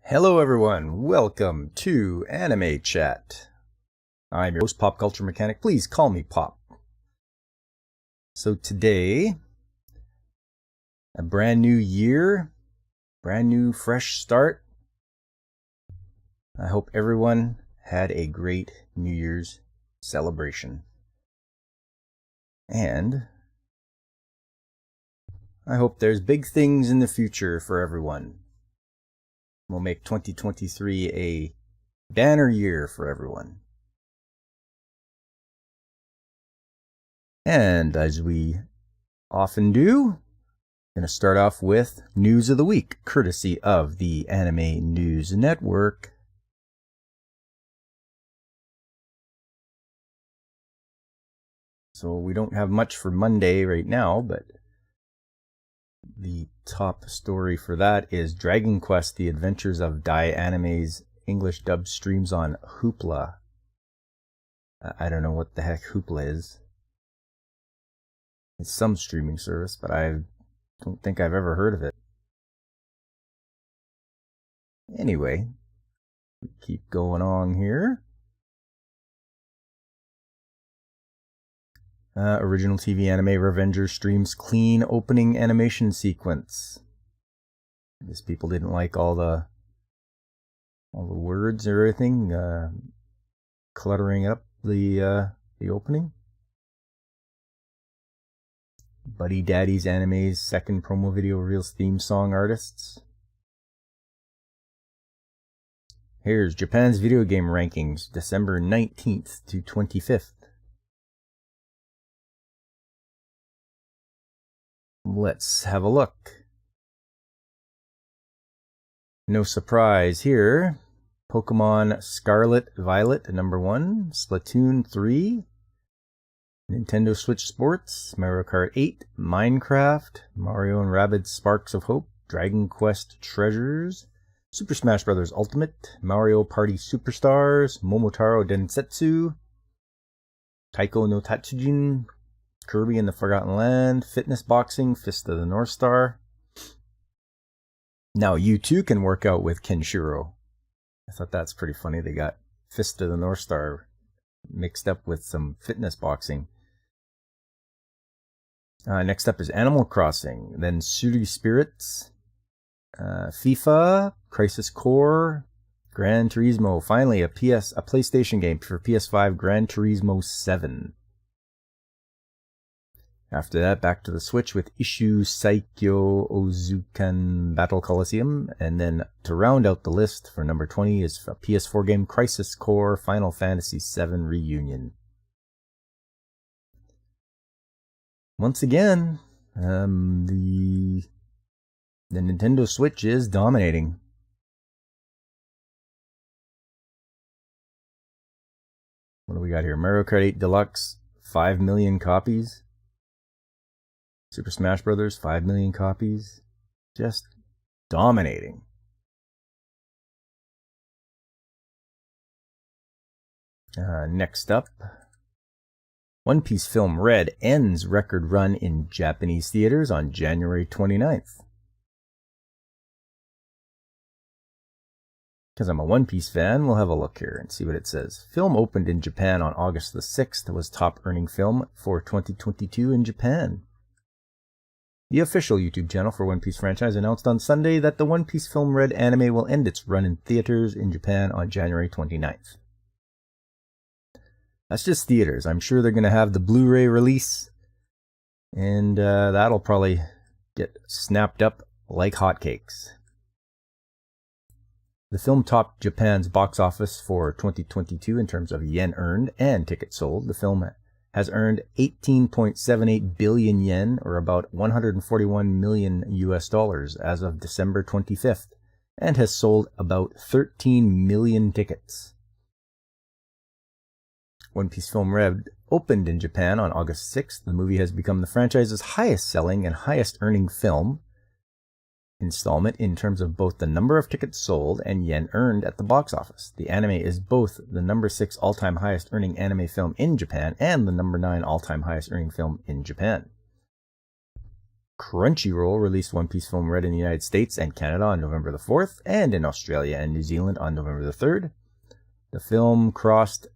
Hello everyone, welcome to Anime Chat. I'm your host, Pop Culture Mechanic. Please call me Pop. So today, a brand new year, brand new fresh start. I hope everyone had a great New Year's celebration. And I hope there's big things in the future for everyone. We'll make 2023 a banner year for everyone. And as we often do, I'm going to start off with News of the Week, courtesy of the Anime News Network. So we don't have much for Monday right now, but the top story for that is Dragon Quest: The Adventures of Dai Anime's English dub streams on Hoopla. I don't know what the heck Hoopla is. It's some streaming service, but I don't think I've ever heard of it. Anyway, we keep going on here. Original TV anime Revenger streams clean opening animation sequence. I guess people didn't like all the words or everything cluttering up the opening. Buddy Daddy's Anime's second promo video reveals theme song artists. Here's Japan's video game rankings, December 19th to 25th. Let's have a look. No surprise here. Pokemon Scarlet Violet, number 1. Splatoon 3. Nintendo Switch Sports. Mario Kart 8. Minecraft. Mario and Rabbids Sparks of Hope. Dragon Quest Treasures. Super Smash Bros. Ultimate. Mario Party Superstars. Momotaro Densetsu. Taiko no Tatsujin. Kirby and the Forgotten Land, Fitness Boxing, Fist of the North Star. Now you too can work out with Kenshiro. I thought that's pretty funny. They got Fist of the North Star mixed up with some fitness boxing. Next up is Animal Crossing, then Suri Spirits, FIFA, Crisis Core, Gran Turismo. Finally, a PlayStation game for PS5, Gran Turismo 7. After that, back to the Switch with Isshu Saikyo Ozukan Battle Coliseum. And then to round out the list for number 20 is a PS4 game, Crisis Core Final Fantasy VII Reunion. Once again, the Nintendo Switch is dominating. What do we got here? Mario Kart 8 Deluxe, 5 million copies. Super Smash Bros. 5 million copies. Just dominating. Next up, One Piece film Red ends record run in Japanese theaters on January 29th. Because I'm a One Piece fan, we'll have a look here and see what it says. Film opened in Japan on August the 6th, was top earning film for 2022 in Japan. The official YouTube channel for One Piece franchise announced on Sunday that the One Piece film Red anime will end its run in theaters in Japan on January 29th. That's just theaters. I'm sure they're going to have the Blu-ray release, and that'll probably get snapped up like hotcakes. The film topped Japan's box office for 2022 in terms of yen earned and tickets sold. The film has earned 18.78 billion yen, or about 141 million US dollars, as of December 25th, and has sold about 13 million tickets. One Piece film Red opened in Japan on August 6th. The movie has become the franchise's highest-selling and highest-earning film installment in terms of both the number of tickets sold and yen earned at the box office. The anime is both the number 6 all-time highest earning anime film in Japan and the number 9 all-time highest earning film in Japan. Crunchyroll released One Piece Film Red in the United States and Canada on November the 4th, and in Australia and New Zealand on November the 3rd. The film crossed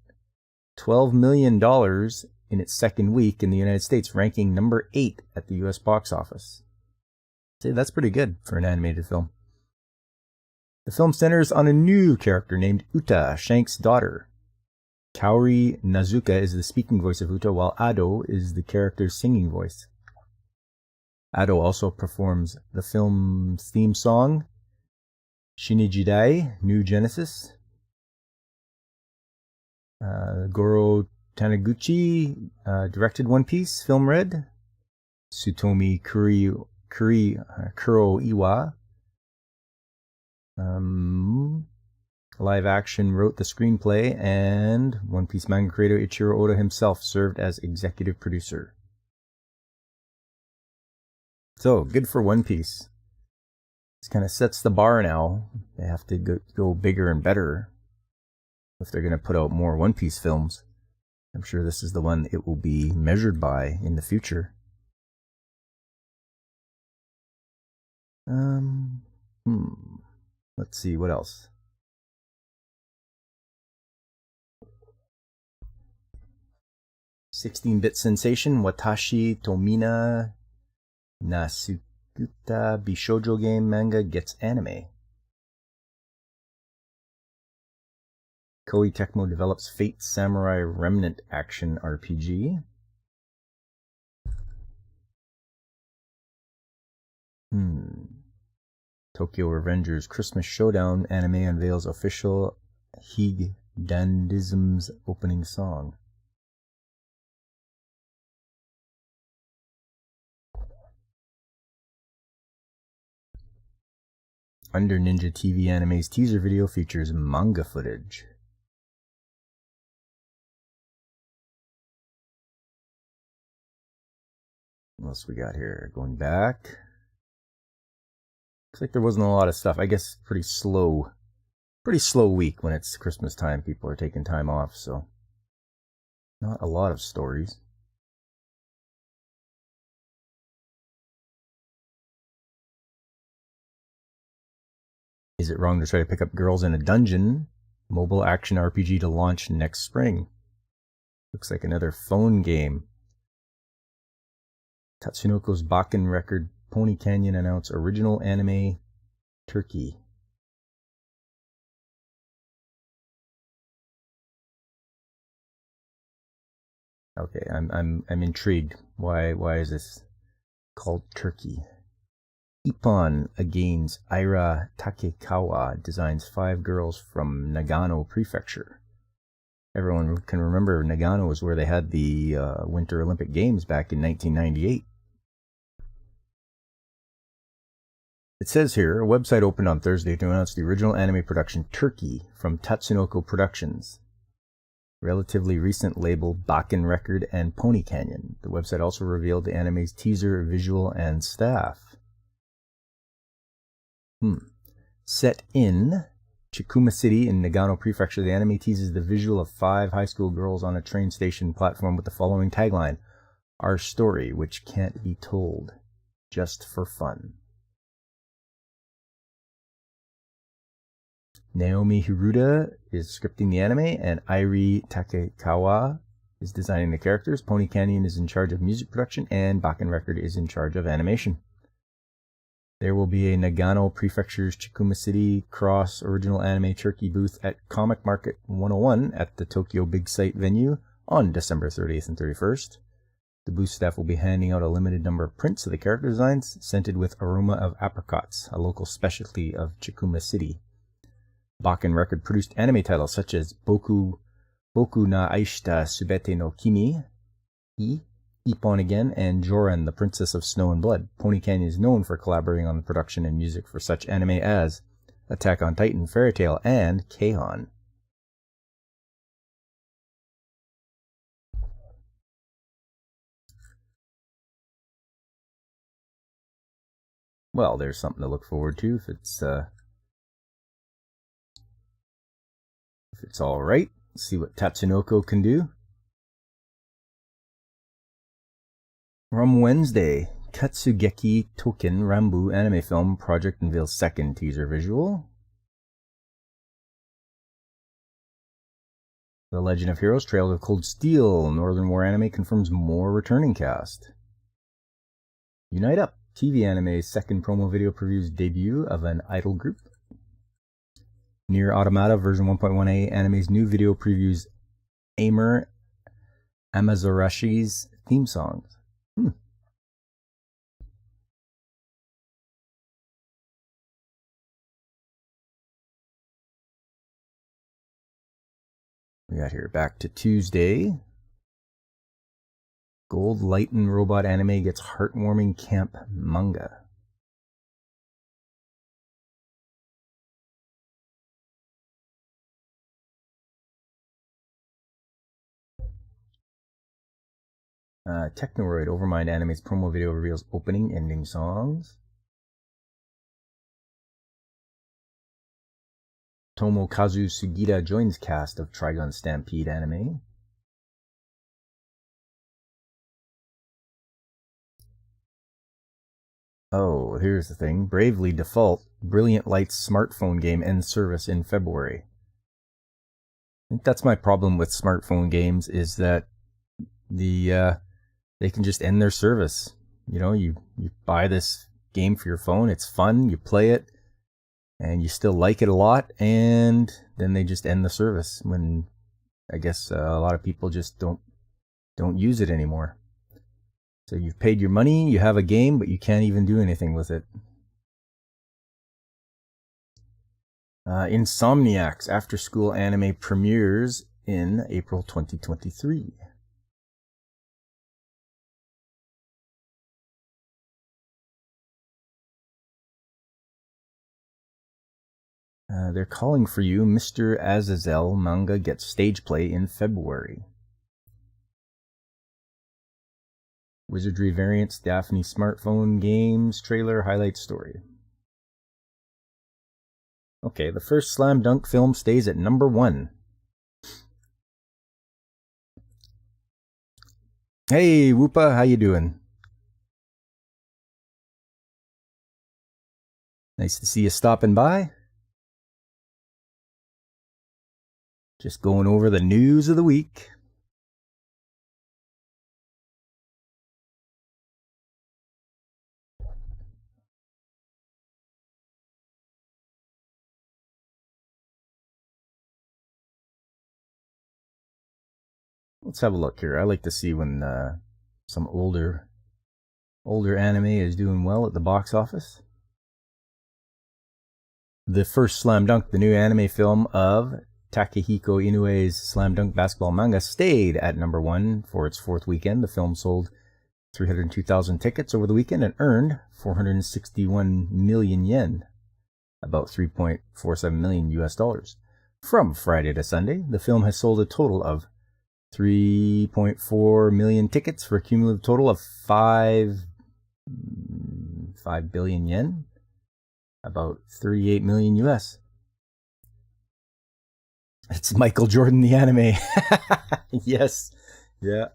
$12 million in its second week in the United States, ranking number 8 at the US box office. See, that's pretty good for an animated film. The film centers on a new character named Uta, Shank's daughter. Kaori Nazuka is the speaking voice of Uta, while Ado is the character's singing voice. Ado also performs the film's theme song, Shinijidai, New Genesis. Goro Taniguchi directed One Piece Film Red. Tsutomi Kuroiwa live action wrote the screenplay, and One Piece manga creator Ichiro Oda himself served as executive producer. So, good for One Piece. This kind of sets the bar now. They have to go bigger and better if they're going to put out more One Piece films. I'm sure this is the one it will be measured by in the future. Let's see, what else? "16-bit sensation Watashi Tomina Nasukuta Bishoujo game manga gets anime." Koei Tecmo develops Fate Samurai Remnant action RPG. Tokyo Revengers Christmas Showdown anime unveils official Higdandism's opening song. Under Ninja TV Anime's teaser video features manga footage. What else we got here? Going back. Looks like there wasn't a lot of stuff. I guess pretty slow week when it's Christmas time. People are taking time off, so not a lot of stories. Is It Wrong to Try to Pick Up Girls in a Dungeon? Mobile action RPG to launch next spring. Looks like another phone game. Tatsunoko's Bakken record Pony Canyon announced original anime Turkey. Okay, I'm intrigued. Why is this called Turkey? Ippon against Aira Takekawa designs 5 girls from Nagano Prefecture. Everyone can remember Nagano was where they had the Winter Olympic Games back in 1998. It says here, a website opened on Thursday to announce the original anime production Turkey from Tatsunoko Productions. Relatively recent label Bakken Record and Pony Canyon. The website also revealed the anime's teaser, visual, and staff. Set in Chikuma City in Nagano Prefecture, the anime teases the visual of 5 high school girls on a train station platform with the following tagline: "Our story, which can't be told, just for fun." Naomi Hiruda is scripting the anime, and Airi Takekawa is designing the characters. Pony Canyon is in charge of music production, and Bakken Record is in charge of animation. There will be a Nagano Prefecture's Chikuma City Cross original anime Turkey booth at Comic Market 101 at the Tokyo Big Sight venue on December 30th and 31st. The booth staff will be handing out a limited number of prints of the character designs, scented with aroma of apricots, a local specialty of Chikuma City. Bakken Record produced anime titles such as Boku na Aishita Subete no Kimi, Ippon Again, and Joran, the Princess of Snow and Blood. Pony Canyon is known for collaborating on the production and music for such anime as Attack on Titan, Fairy Tail, and K-On! Well, there's something to look forward to if it's all right. See what Tatsunoko can do. From Wednesday, Katsugeki Token Rambu anime film project unveils second teaser visual. The Legend of Heroes Trail of Cold Steel Northern War anime confirms more returning cast. Unite Up TV anime's second promo video previews debut of an idol group. Nier Automata version 1.1a anime's new video previews Aimer Amazurashi's theme songs. We got here back to Tuesday. Gold Lighten robot anime gets heartwarming camp manga. Technoroid Overmind anime's promo video reveals opening ending songs. Tomokazu Sugita joins cast of Trigun Stampede anime. Oh, here's the thing. Bravely Default, Brilliant Light's smartphone game ends service in February. I think that's my problem with smartphone games, is that they can just end their service. You know, you buy this game for your phone, it's fun, you play it, and you still like it a lot, and then they just end the service when I guess a lot of people just don't use it anymore. So you've paid your money, you have a game, but you can't even do anything with it. Insomniac's after-school anime premieres in April 2023. They're calling for you. Mr. Azazel manga gets stage play in February. Wizardry Variants Daphne smartphone games trailer highlight story. Okay, the first Slam Dunk film stays at number 1. Hey, Whoopa, how you doing? Nice to see you stopping by. Just going over the news of the week. Let's have a look here. I like to see when some older anime is doing well at the box office. The first Slam Dunk, the new anime film of Takehiko Inoue's Slam Dunk basketball manga, stayed at number 1 for its 4th weekend. The film sold 302,000 tickets over the weekend and earned 461 million yen, about $3.47 million US dollars. From Friday to Sunday, the film has sold a total of 3.4 million tickets for a cumulative total of 5 billion yen, about 38 million US. It's Michael Jordan, the anime. Yes. Yeah.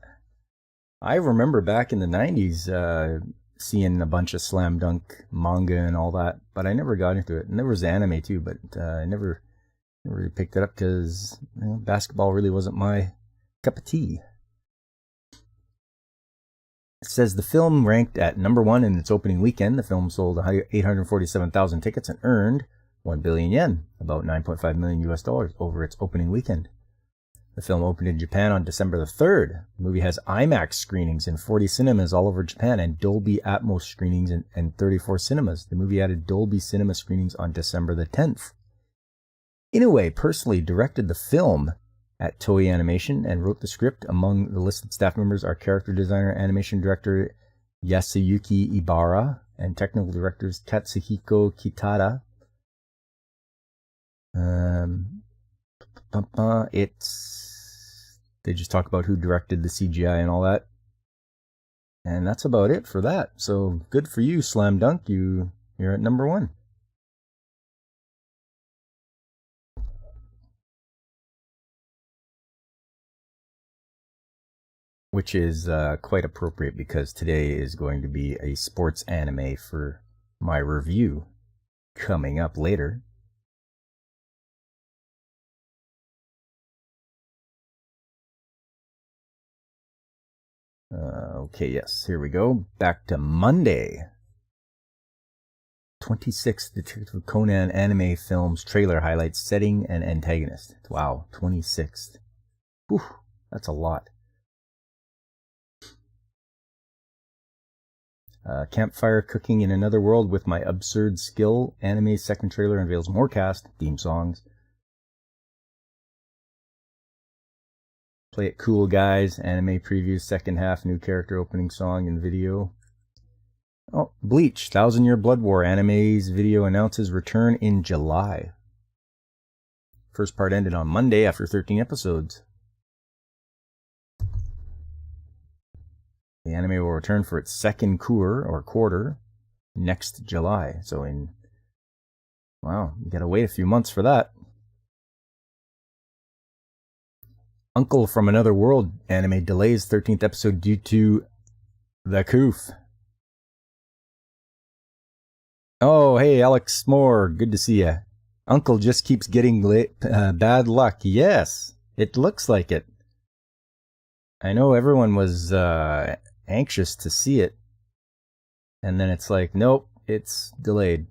I remember back in the 90s seeing a bunch of Slam Dunk manga and all that, but I never got into it. And there was anime too, but I never really picked it up because basketball really wasn't my cup of tea. It says the film ranked at number 1 in its opening weekend. The film sold 847,000 tickets and earned 1 billion yen, about 9.5 million US dollars over its opening weekend. The film opened in Japan on December the 3rd. The movie has IMAX screenings in 40 cinemas all over Japan and Dolby Atmos screenings in 34 cinemas. The movie added Dolby Cinema screenings on December the 10th. Inoue personally directed the film at Toei Animation and wrote the script. Among the listed staff members are character designer, animation director Yasuyuki Ibara, and technical directors Katsuhiko Kitada. They just talk about who directed the CGI and all that. And that's about it for that. So good for you, Slam Dunk. You're at number 1. which is quite appropriate because today is going to be a sports anime for my review coming up later. Okay, yes, here we go. Back to Monday. 26th Detective Conan anime films trailer highlights setting and antagonist. Wow, 26th. Whew, that's a lot. Campfire Cooking in Another World with My Absurd Skill. Anime's second trailer unveils more cast, theme songs. Play It Cool Guys. Anime previews, second half, new character opening song and video. Oh, Bleach, 1,000 Year Blood War. Anime's video announces return in July. First part ended on Monday after 13 episodes. The anime will return for its second quarter next July. So wow, you gotta wait a few months for that. Uncle from Another World anime delays 13th episode due to the coof. Oh, hey, Alex Moore, good to see you. Uncle just keeps getting bad luck. Yes, it looks like it. I know everyone was anxious to see it. And then it's like, nope, it's delayed.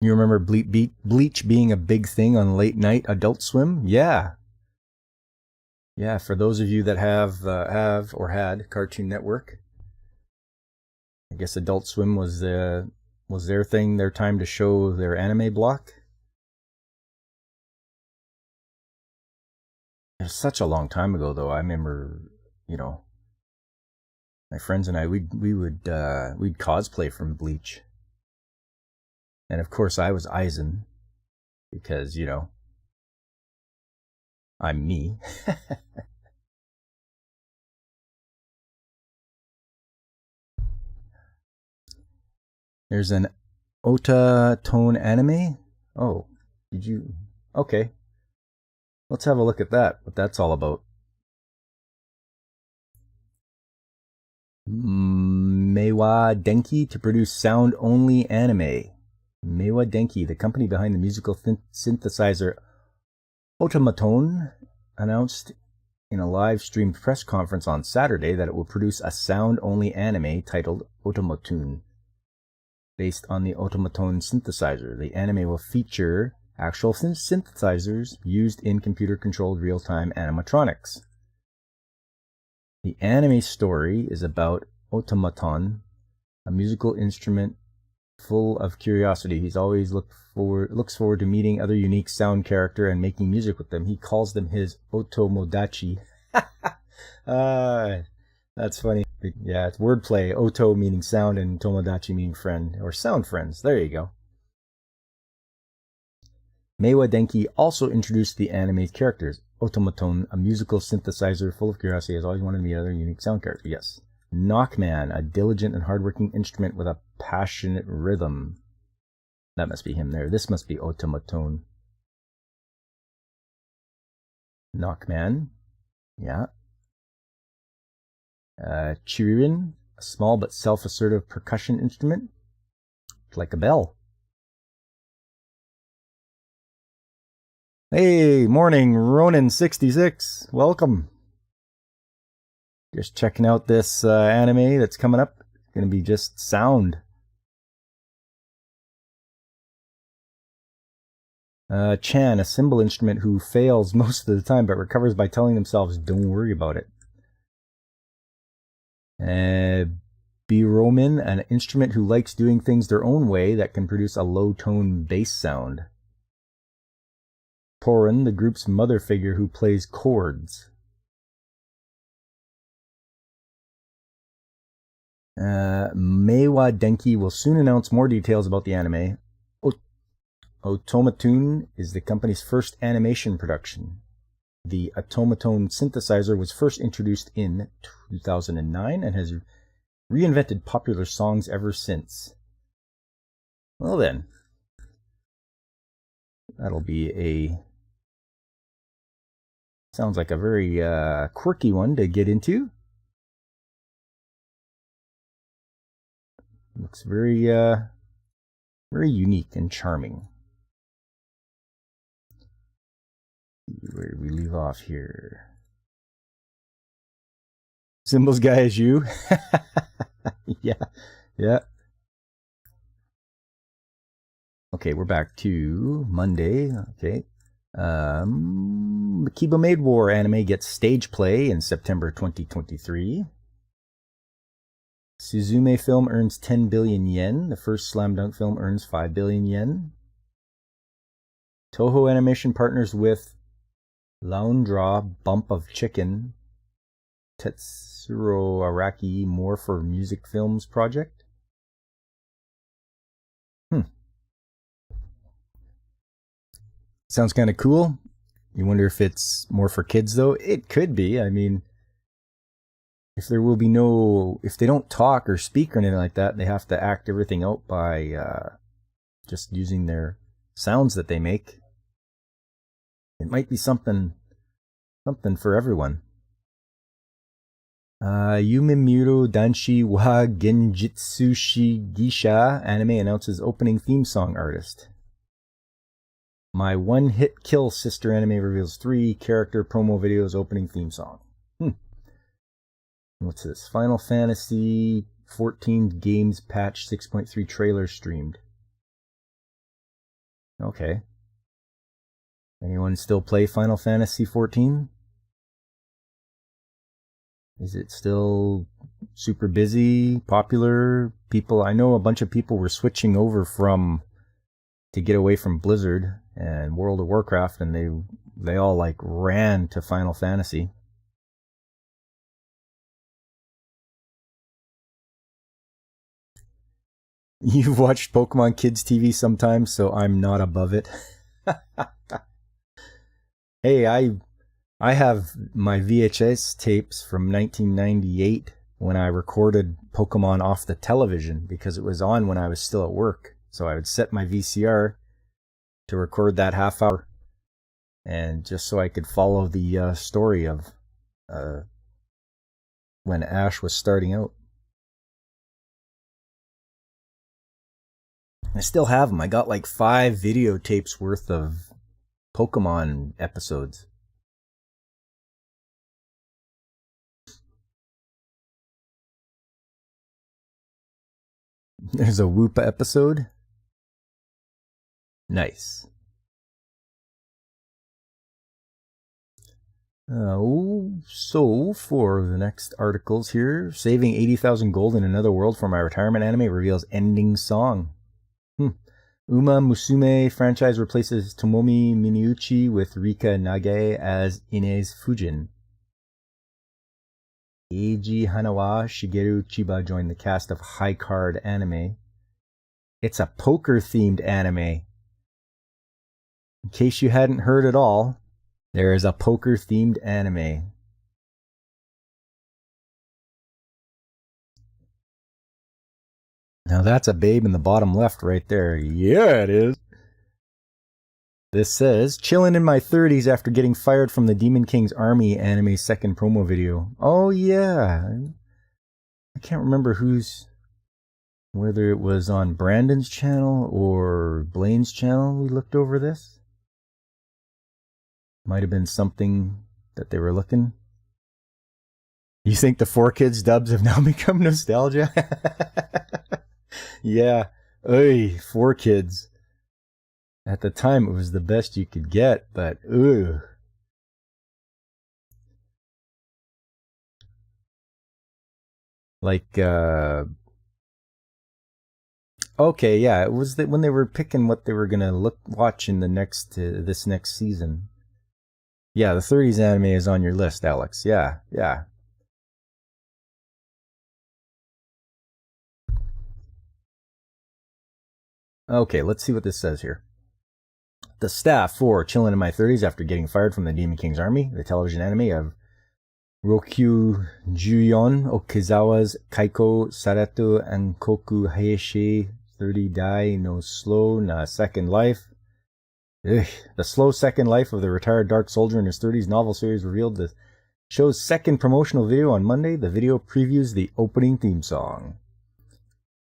You remember Bleach being a big thing on late night Adult Swim? Yeah. Yeah, for those of you that have or had Cartoon Network, I guess Adult Swim was their thing, their time to show their anime block. It was such a long time ago, though. I remember, my friends and I, we'd cosplay from Bleach, and of course I was Aizen because I'm me. There's an Ota tone anime. Oh, did you? Okay. Let's have a look at that, what that's all about. Meiwa Denki to produce sound-only anime. Meiwa Denki, the company behind the musical synthesizer Automaton, announced in a live-streamed press conference on Saturday that it will produce a sound-only anime titled Automaton. Based on the Automaton synthesizer, the anime will feature actual synthesizers used in computer-controlled real-time animatronics. The anime story is about Automaton, a musical instrument full of curiosity. He's always looks forward to meeting other unique sound character and making music with them. He calls them his Otomodachi. That's funny. Yeah, it's wordplay. Oto meaning sound and Tomodachi meaning friend, or sound friends. There you go. Meiwa Denki also introduced the anime's characters. Automaton, a musical synthesizer full of curiosity, has always wanted to meet other unique sound characters. Yes. Knockman, a diligent and hardworking instrument with a passionate rhythm. That must be him there. This must be Automaton. Knockman. Yeah. Chiririn, a small but self-assertive percussion instrument. Like a bell. Hey, morning, Ronin66. Welcome. Just checking out this anime that's coming up. It's going to be just sound. Chan, a cymbal instrument who fails most of the time but recovers by telling themselves, don't worry about it. Biromin, an instrument who likes doing things their own way that can produce a low-tone bass sound. Porin, the group's mother figure who plays chords. Meiwa Denki will soon announce more details about the anime. Automaton is the company's first animation production. The Automaton synthesizer was first introduced in 2009 and has reinvented popular songs ever since. Well then, that'll be a Sounds like a very quirky one to get into. Looks very very unique and charming. Where do we leave off here? Symbols guy is you. Yeah. Okay, we're back to Monday. Okay. Kiba Maid War anime gets stage play in September 2023. Suzume film earns 10 billion yen. The first Slam Dunk film earns 5 billion yen. Toho Animation partners with Laundra Bump of Chicken. Tetsuro Araki more for music films project. Sounds kind of cool. You wonder if it's more for kids though. It could be. I mean, if there will be if they don't talk or speak or anything like that, they have to act everything out by just using their sounds that they make. It might be something for everyone. Yumemuro Danshi wa Genjitsushi Gisha anime announces opening theme song artist. My One Hit Kill Sister anime reveals 3 character promo videos opening theme song. What's this? Final Fantasy 14 Games Patch 6.3 trailer streamed. Okay. Anyone still play Final Fantasy 14? Is it still super busy, popular? I know a bunch of people were switching over to get away from Blizzard and World of Warcraft, and they all like ran to Final Fantasy. You've watched Pokemon Kids TV sometimes, so I'm not above it. Hey, I have my VHS tapes from 1998 when I recorded Pokemon off the television because it was on when I was still at work. So I would set my VCR to record that half hour, and just so I could follow the story of when Ash was starting out. I still have them. I got like 5 videotapes worth of Pokemon episodes. There's a Woopa episode. Nice. So for the next articles here, saving 80,000 gold in another world for my retirement anime reveals ending song. Uma Musume franchise replaces Tomomi Miniuchi with Rika Nage as Inez Fujin. Eiji Hanawa Shigeru Chiba joined the cast of High Card Anime. It's a poker-themed anime. In case you hadn't heard at all, there is a poker-themed anime. Now that's a babe in the bottom left right there. Yeah, it is. This says, chillin' in my 30s after getting fired from the Demon King's Army anime second promo video. Oh yeah. I can't remember whether it was on Brandon's channel or Blaine's channel we looked over this. Might have been something that they were looking. You think the 4Kids dubs have now become nostalgia? Yeah. Oy, 4Kids. At the time, it was the best you could get, but ugh. Like, okay, yeah, it was when they were picking what they were gonna watch in this next season. Yeah, the 30s anime is on your list, Alex. Yeah. Okay, let's see what this says here. The staff for Chillin' in My 30s after getting fired from the Demon King's Army, the television anime of Rokyu Juyon Okizawa's Kaiko Sareto Ankoku Hayashi 30 Dai no Slow na Second Life. Ugh. The slow second life of the retired Dark Soldier in his 30s novel series revealed the show's second promotional video on Monday. The video previews the opening theme song.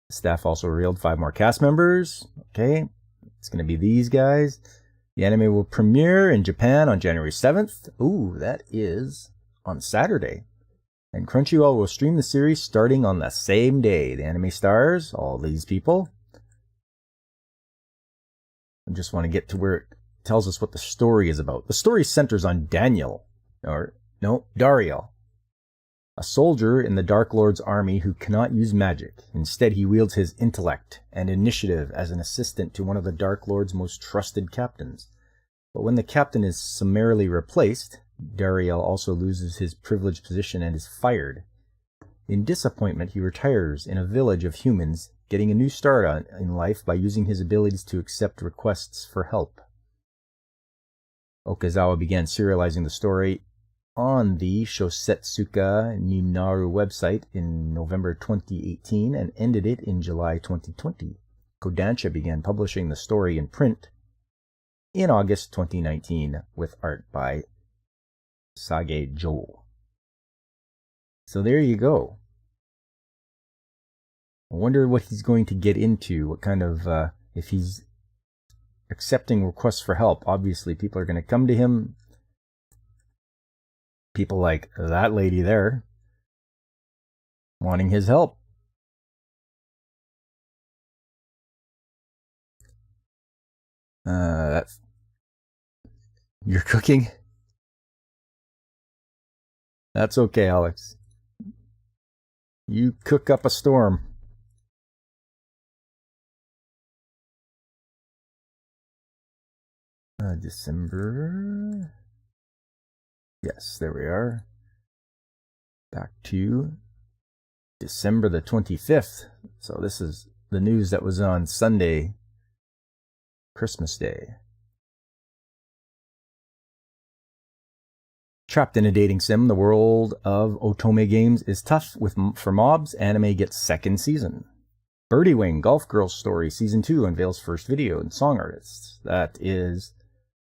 The staff also revealed 5 more cast members. Okay, it's going to be these guys. The anime will premiere in Japan on January 7th. Ooh, that is on Saturday. And Crunchyroll will stream the series starting on the same day. The anime stars, all these people. I just want to get to where it tells us what the story is about. The story centers on Dariel, a soldier in the Dark Lord's army who cannot use magic. Instead, he wields his intellect and initiative as an assistant to one of the Dark Lord's most trusted captains. But when the captain is summarily replaced, Dariel also loses his privileged position and is fired. In disappointment, he retires in a village of humans, getting a new start in life by using his abilities to accept requests for help. Okazawa began serializing the story on the Shosetsuka Ninaru website in November 2018 and ended it in July 2020. Kodansha began publishing the story in print in August 2019 with art by Sage Joel. So there you go. I wonder what he's going to get into, what kind of, if he's accepting requests for help. Obviously, people are going to come to him. People like that lady there, wanting his help. That's... You're cooking? That's okay, Alex. You cook up a storm. December. Yes, there we are. Back to December the 25th. So this is the news that was on Sunday, Christmas Day. Trapped in a dating sim, the world of otome games is tough for mobs. Anime gets second season. Birdie Wing, Golf Girl Story Season 2 unveils first video and song artists. That is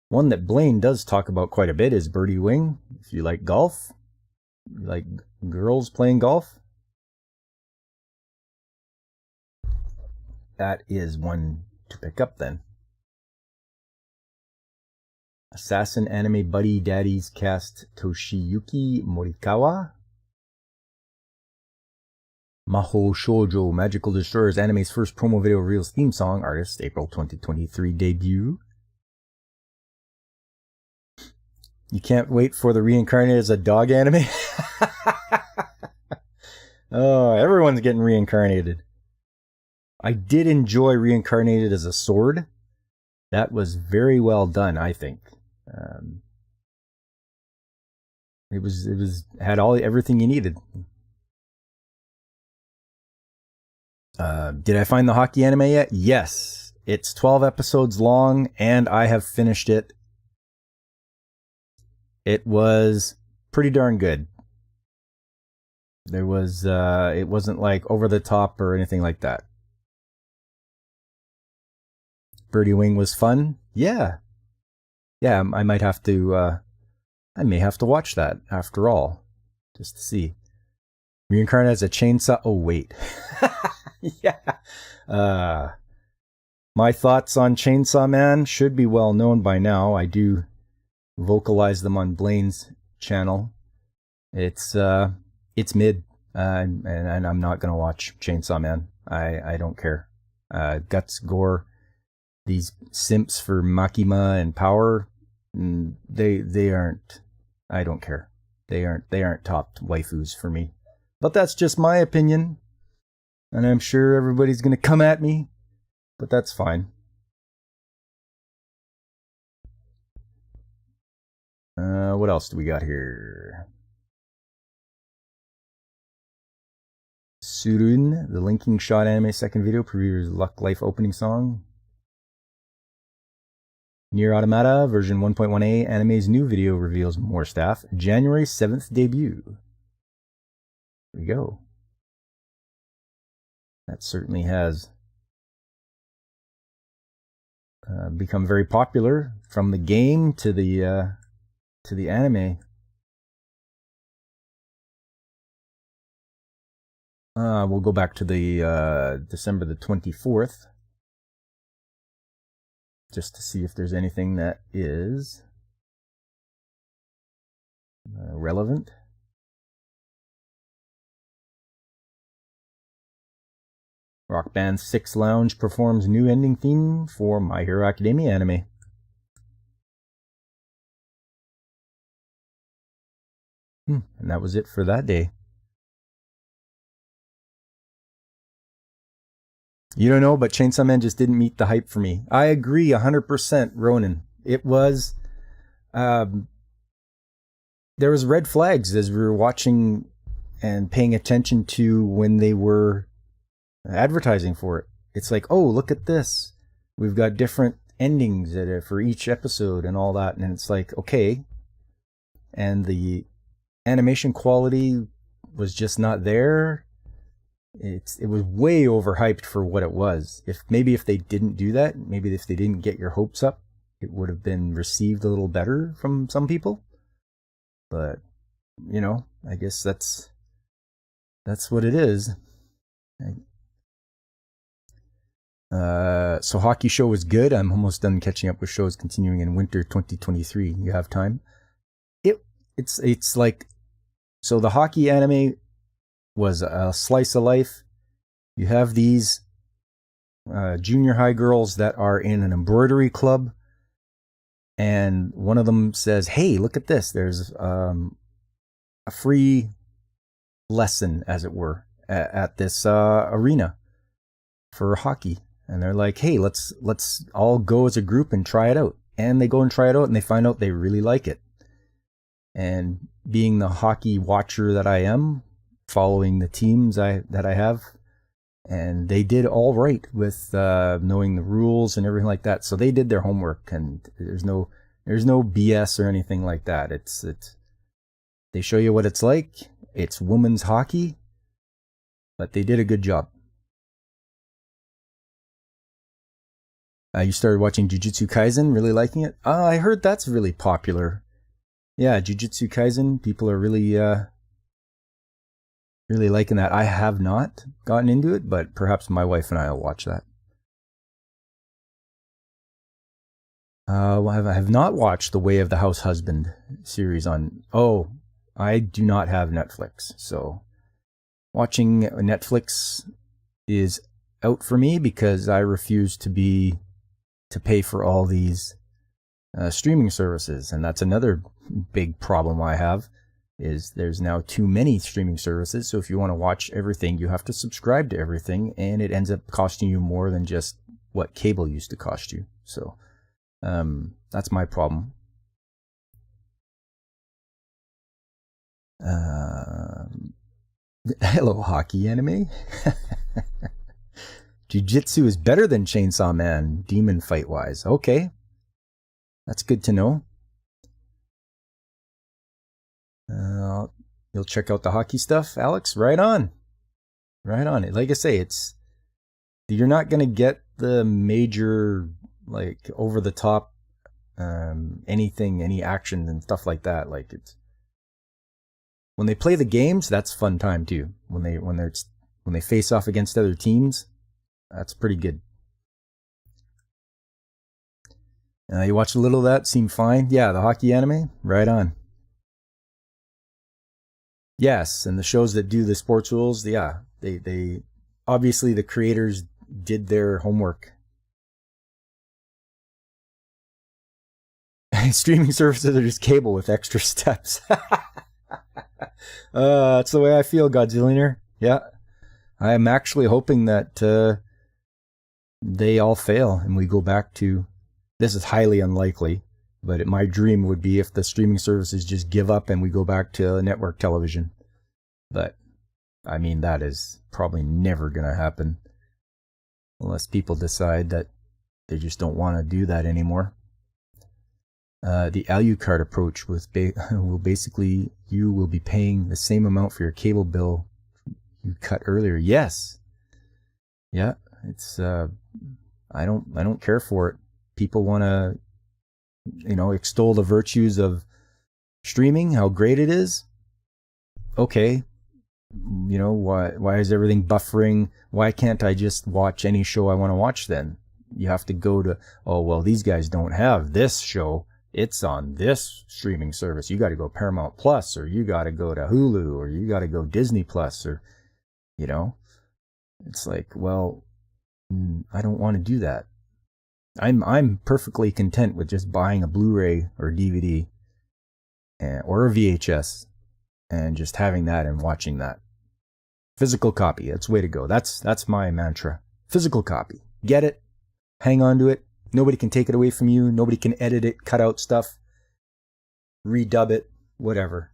one that Blaine does talk about quite a bit, is Birdie Wing. If you like golf, you like girls playing golf, that is one to pick up then. Assassin anime buddy daddies cast Toshiyuki Morikawa. Maho Shoujo Magical Destroyers anime's first promo video reveals theme song artist April 2023 debut. You can't wait for the Reincarnated as a Dog anime? Oh, everyone's getting reincarnated. I did enjoy Reincarnated as a Sword. That was very well done, I think. It had everything you needed. Did I find the hockey anime yet? Yes. It's 12 episodes long, and I have finished it. It was pretty darn good. There was, it wasn't like over the top or anything like that. Birdie Wing was fun. Yeah. Yeah, I might have to, I may have to watch that after all. Just to see. Reincarnated as a chainsaw. Oh, wait. Yeah. My thoughts on Chainsaw Man should be well known by now. I do vocalize them on Blaine's channel. It's mid, and I'm not gonna watch Chainsaw Man. I don't care. Guts, gore, these simps for Makima and power, they aren't. I don't care. They aren't top waifus for me. But that's just my opinion, and I'm sure everybody's gonna come at me, but that's fine. What else do we got here? Surun, the Linking Shot anime second video, previews Luck Life opening song. Nier Automata version 1.1a anime's new video reveals more staff. January 7th debut. There we go. That certainly has become very popular from the game to the anime. We'll go back to the December the 24th, just to see if there's anything that is relevant. Rock band Six Lounge performs new ending theme for My Hero Academia anime. And that was it for that day. You don't know, but Chainsaw Man just didn't meet the hype for me. I agree 100%, Ronan. It was... there was red flags as we were watching and paying attention to when they were advertising for it. It's like, oh, look at this. We've got different endings for each episode and all that. And it's like, okay. And the animation quality was just not there. It was way overhyped for what it was. If they didn't do that, maybe if they didn't get your hopes up, it would have been received a little better from some people. But, you know, I guess that's what it is. So Hockey Show was good. I'm almost done catching up with shows continuing in winter 2023. You have time? It's like, so the hockey anime was a slice of life. You have these junior high girls that are in an embroidery club, and one of them says, hey, look at this. There's a free lesson, as it were, at this arena for hockey. And they're like, hey, let's all go as a group and try it out. And they go and try it out, and they find out they really like it. And being the hockey watcher that I am, following the teams that I have, and they did all right with knowing the rules and everything like that. So they did their homework, and there's no BS or anything like that. It's they show you what it's like. It's women's hockey, but they did a good job. You started watching Jujutsu Kaisen, really liking it? I heard that's really popular. Yeah, Jujutsu Kaisen, people are really liking that. I have not gotten into it, but perhaps my wife and I will watch that. I have not watched The Way of the House Husband series on... Oh, I do not have Netflix, so watching Netflix is out for me because I refuse to pay for all these streaming services, and that's another big problem I have. Is there's now too many streaming services, so if you want to watch everything, you have to subscribe to everything, and it ends up costing you more than just what cable used to cost you. So that's my problem. Hello, hockey anime. Jiu-Jitsu is better than Chainsaw Man, demon fight-wise. Okay. That's good to know. You'll check out the hockey stuff, Alex? Right on. Right on. Like I say, you're not going to get the major, like, over-the-top anything, any action and stuff like that. Like, when they play the games, that's fun time too. When they face off against other teams, that's pretty good. You watched a little of that, seemed fine. Yeah, the hockey anime, right on. Yes, and the shows that do the sports rules, yeah, they obviously the creators did their homework. Streaming services are just cable with extra steps. That's the way I feel, Godzillionaire. Yeah, I am actually hoping that they all fail and we go back to... This is highly unlikely, but my dream would be if the streaming services just give up and we go back to network television. But, I mean, that is probably never going to happen unless people decide that they just don't want to do that anymore. The Alucard approach will basically, you will be paying the same amount for your cable bill you cut earlier. Yes. Yeah, it's I don't care for it. people want to, extol the virtues of streaming, how great it is. Okay, why is everything buffering? Why can't I just watch any show I want to watch then? You have to go to, oh, well, these guys don't have this show. It's on this streaming service. You got to go Paramount Plus, or you got to go to Hulu, or you got to go Disney Plus, or, it's like, well, I don't want to do that. I'm perfectly content with just buying a Blu-ray or DVD or a VHS and just having that and watching that. Physical copy, that's the way to go. That's my mantra. Physical copy. Get it, hang on to it. Nobody can take it away from you. Nobody can edit it, cut out stuff, redub it, whatever.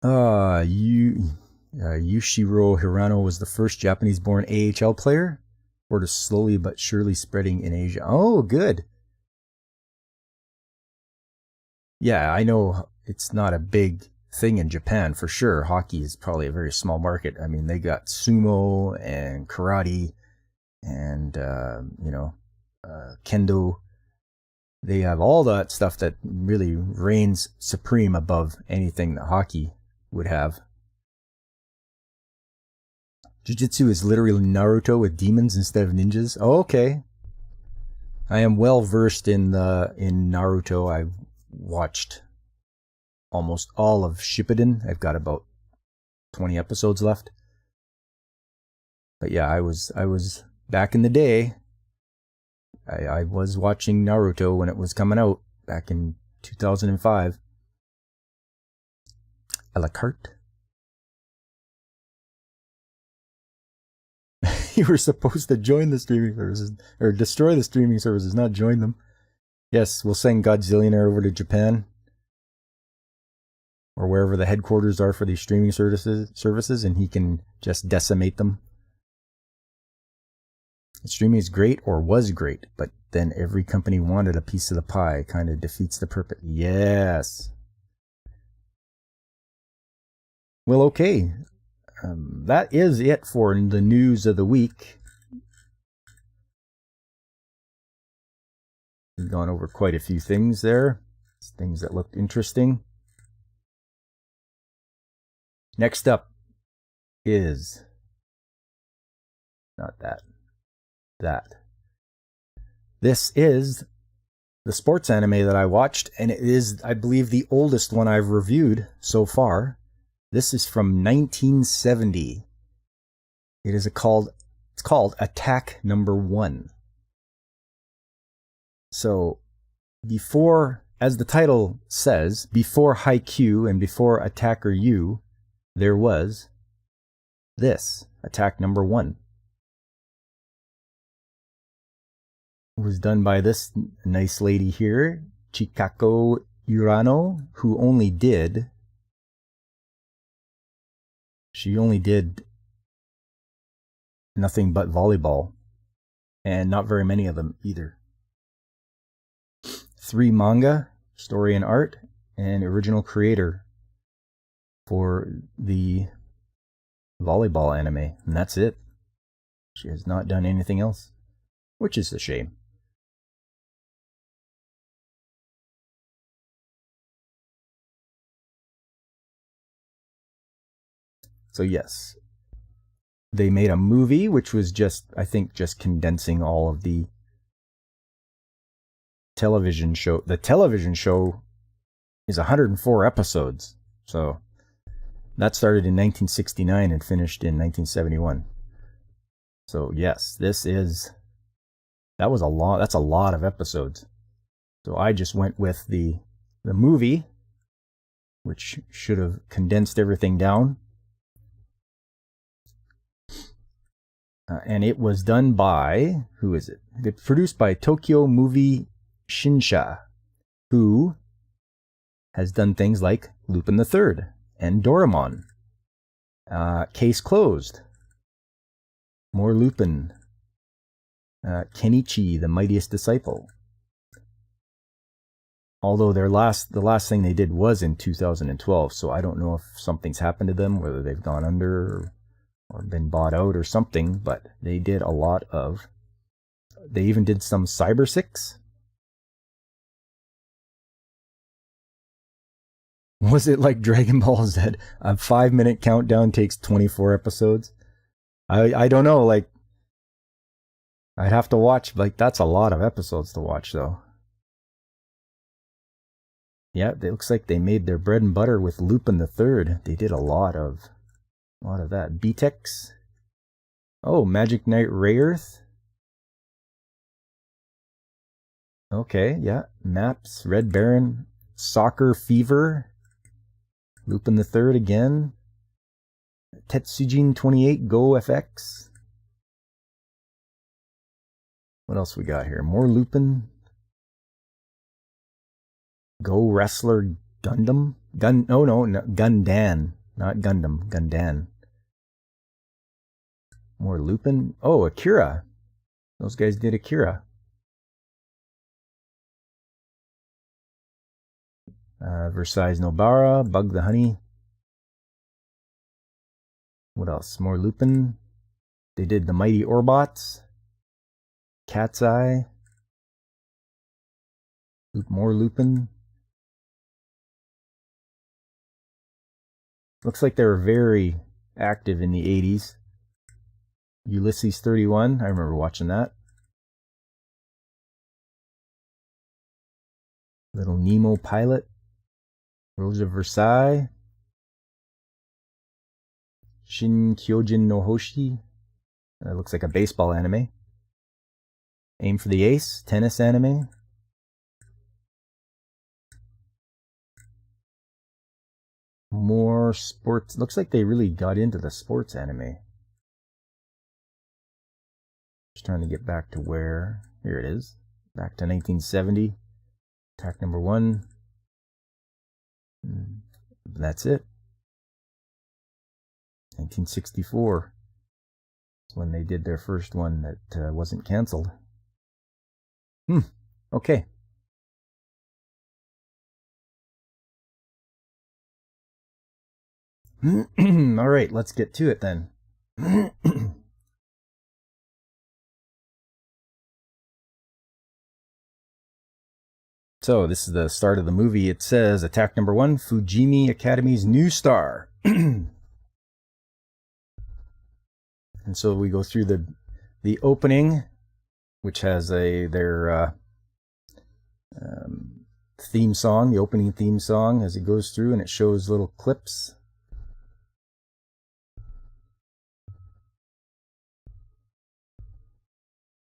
Yushiro Hirano was the first Japanese-born AHL player. Sport is slowly but surely spreading in Asia. Oh, good. Yeah, I know it's not a big thing in Japan for sure. Hockey is probably a very small market. I mean, they got sumo and karate and, kendo. They have all that stuff that really reigns supreme above anything that hockey would have. Jiu-Jitsu is literally Naruto with demons instead of ninjas. Oh, okay. I am well versed in Naruto. I've watched almost all of Shippuden. I've got about 20 episodes left. But yeah, I was back in the day. I was watching Naruto when it was coming out back in 2005. A la carte. You were supposed to join the streaming services, or destroy the streaming services, not join them. Yes, we'll send Godzillionaire over to Japan, or wherever the headquarters are for these streaming services, and he can just decimate them. Streaming is great, or was great, but then every company wanted a piece of the pie. Kind of defeats the purpose. Yes. Well, okay. That is it for the news of the week. We've gone over quite a few things there. Things that looked interesting. Next up is not that. This is the sports anime that I watched, and it is, I believe, the oldest one I've reviewed so far. This is from 1970. It's called Attack Number 1. So, before, as the title says, before Haikyu and before Attacker U, there was this, Attack Number 1. It was done by this nice lady here, Chikako Urano, who only did nothing but volleyball, and not very many of them either. 3 manga, story and art, and original creator for the volleyball anime, and that's it. She has not done anything else, which is a shame. So yes, they made a movie, which was just condensing all of the television show. The television show is 104 episodes. So that started in 1969 and finished in 1971. So yes, that's a lot of episodes. So I just went with the movie, which should have condensed everything down. And it was done by, who is it? It's produced by Tokyo Movie Shinsha, who has done things like Lupin the Third and Doraemon. Case Closed. More Lupin. Kenichi, the Mightiest Disciple. Although the last thing they did was in 2012, so I don't know if something's happened to them, whether they've gone under or been bought out or something, but they did a lot of They even did some Cyber 6. Was it like Dragon Ball Z? A 5-minute countdown takes 24 episodes? I don't know, like, I'd have to watch, like, that's a lot of episodes to watch, though. Yeah, it looks like they made their bread and butter with Lupin the Third. They did a lot of that. BTEX. Oh, Magic Knight Rayearth. Okay, yeah. Maps, Red Baron, Soccer Fever, Lupin the Third again. Tetsujin 28 Go FX. What else we got here? More Lupin. Go Wrestler Gundam? No, Gundan. Not Gundam, Gundan. More Lupin. Oh, Akira. Those guys did Akira. Versailles Nobara, Bug the Honey. What else? More Lupin. They did the Mighty Orbots. Cat's Eye. More Lupin. Looks like they were very active in the 80s. Ulysses 31, I remember watching that. Little Nemo Pilot. Rose of Versailles. Shin Kyojin no Hoshi. That looks like a baseball anime. Aim for the Ace, tennis anime. More sports. Looks like they really got into the sports anime. Just trying to get back to where. Here it is. Back to 1970. Attack number 1. That's it. 1964. That's when they did their first one that wasn't canceled. Okay. All right, let's get to it then. So this is the start of the movie. It says, Attack number 1, Fujimi Academy's new star. And so we go through the opening, which has their theme song, the opening theme song, as it goes through, and it shows little clips.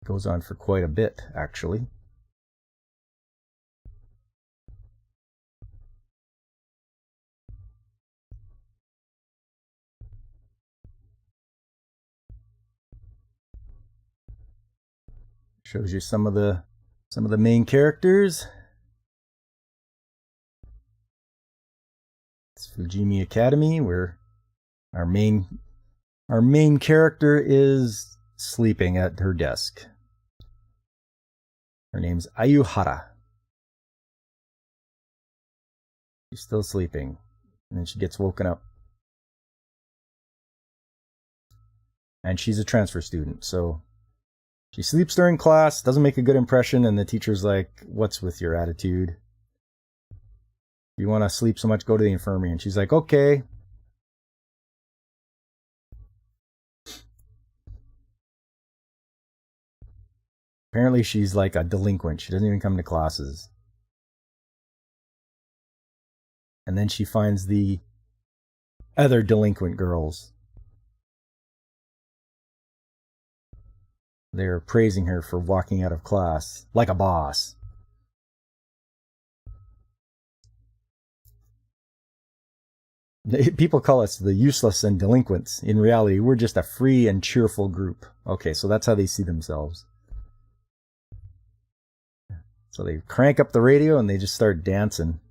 It goes on for quite a bit, actually. Shows you some of the main characters. It's Fujimi Academy, where our main character is sleeping at her desk. Her name's Ayuhara. She's still sleeping, and then she gets woken up. And she's a transfer student, so she sleeps during class, doesn't make a good impression, and the teacher's like, "What's with your attitude? If you want to sleep so much, go to the infirmary." And she's like, "Okay." Apparently she's like a delinquent. She doesn't even come to classes. And then she finds the other delinquent girls. They're praising her for walking out of class like a boss. People call us the useless and delinquents. In reality, we're just a free and cheerful group. Okay, so that's how they see themselves. So they crank up the radio and they just start dancing.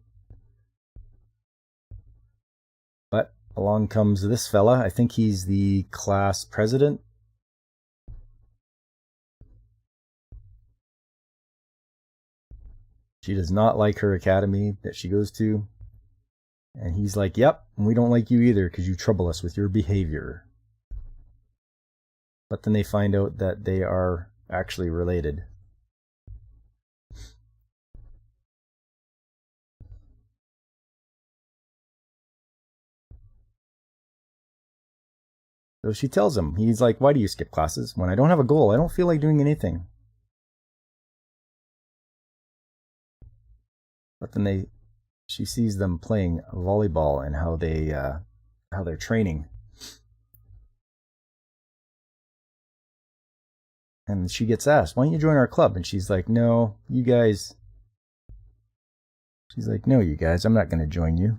But along comes this fella. I think he's the class president. She does not like her academy that she goes to. And he's like, "Yep, we don't like you either because you trouble us with your behavior." But then they find out that they are actually related. So she tells him, he's like, why do you skip classes? When I don't have a goal, I don't feel like doing anything. But then she sees them playing volleyball and how they're training. And she gets asked, why don't you join our club? And she's like, no, you guys. She's like, no, you guys, I'm not going to join you.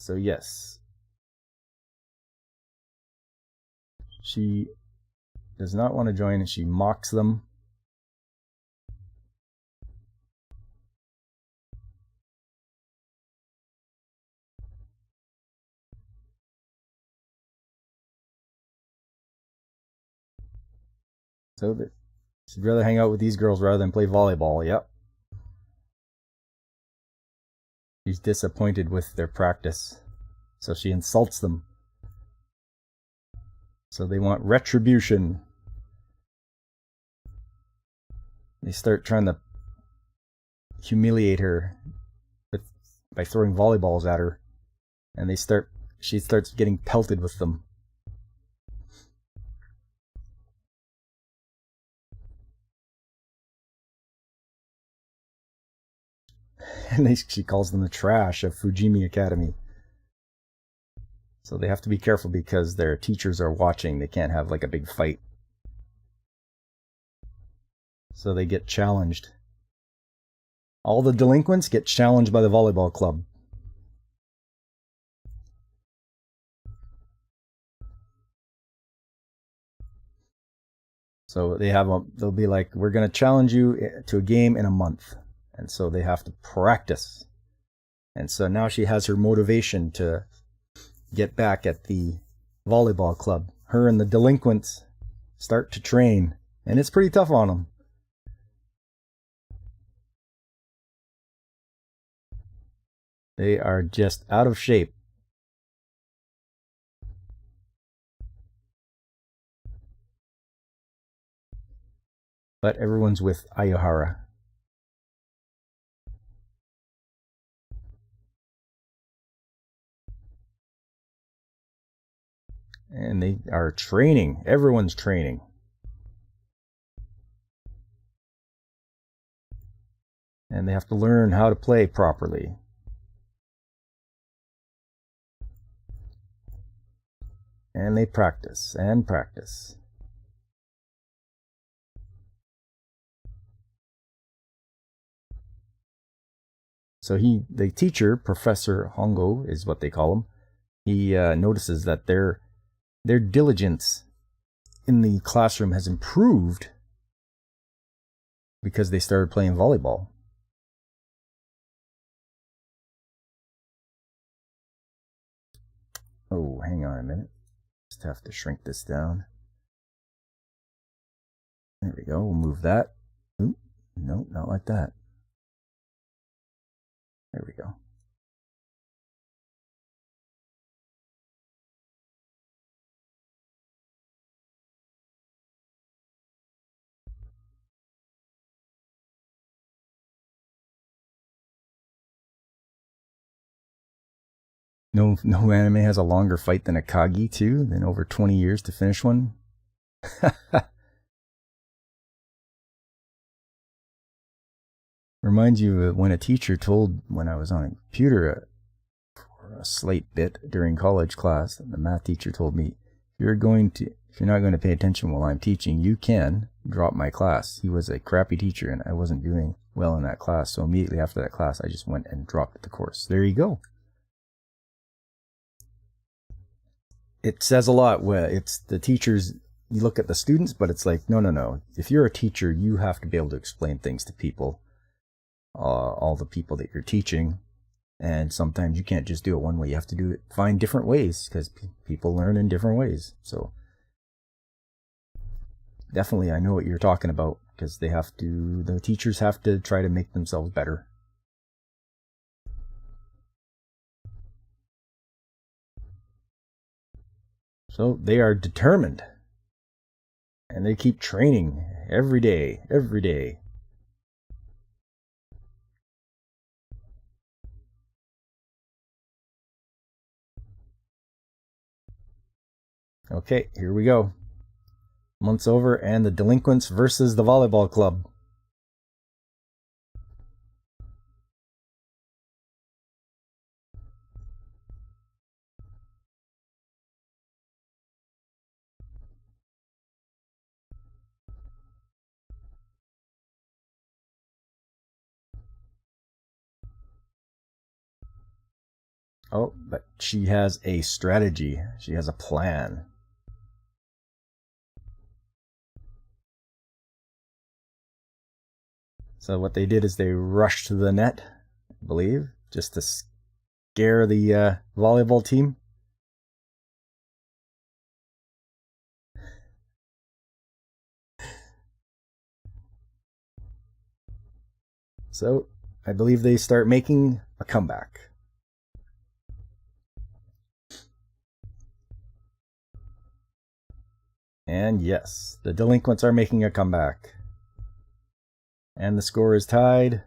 So yes, she does not want to join, and she mocks them. So that she'd rather hang out with these girls rather than play volleyball. Yep. She's disappointed with their practice, so she insults them. So they want retribution. They start trying to humiliate her by throwing volleyballs at her, and she starts getting pelted with them. And she calls them the trash of Fujimi Academy. So they have to be careful because their teachers are watching. They can't have like a big fight. So they get challenged. All the delinquents get challenged by the volleyball club. So they'll be like, we're going to challenge you to a game in a month. And so they have to practice. And so now she has her motivation to get back at the volleyball club. Her and the delinquents start to train. And it's pretty tough on them. They are just out of shape. But everyone's with Ayuhara. And they are training. Everyone's training. And they have to learn how to play properly. And they practice and practice. So the teacher, Professor Hongo is what they call him, he notices that their diligence in the classroom has improved because they started playing volleyball. Oh, hang on a minute. Just have to shrink this down. There we go. We'll move that. Ooh, no, not like that. There we go. No anime has a longer fight than Akagi, too, than over 20 years to finish one. Reminds you of when a teacher told, when I was on a computer for a slight bit during college class, the math teacher told me, if you're not going to pay attention while I'm teaching, you can drop my class. He was a crappy teacher and I wasn't doing well in that class. So immediately after that class, I just went and dropped the course. There you go. It says a lot where it's the teachers, you look at the students, but it's like, no. If you're a teacher, you have to be able to explain things to people, all the people that you're teaching. And sometimes you can't just do it one way. You have to find different ways because people learn in different ways. So definitely I know what you're talking about, because the teachers have to try to make themselves better. So they are determined, and they keep training every day, every day. Okay, here we go. Month's over, and the delinquents versus the volleyball club. Oh, but she has a strategy. She has a plan. So what they did is they rushed to the net, I believe, just to scare the volleyball team. So I believe they start making a comeback. And yes, the delinquents are making a comeback. And the score is tied.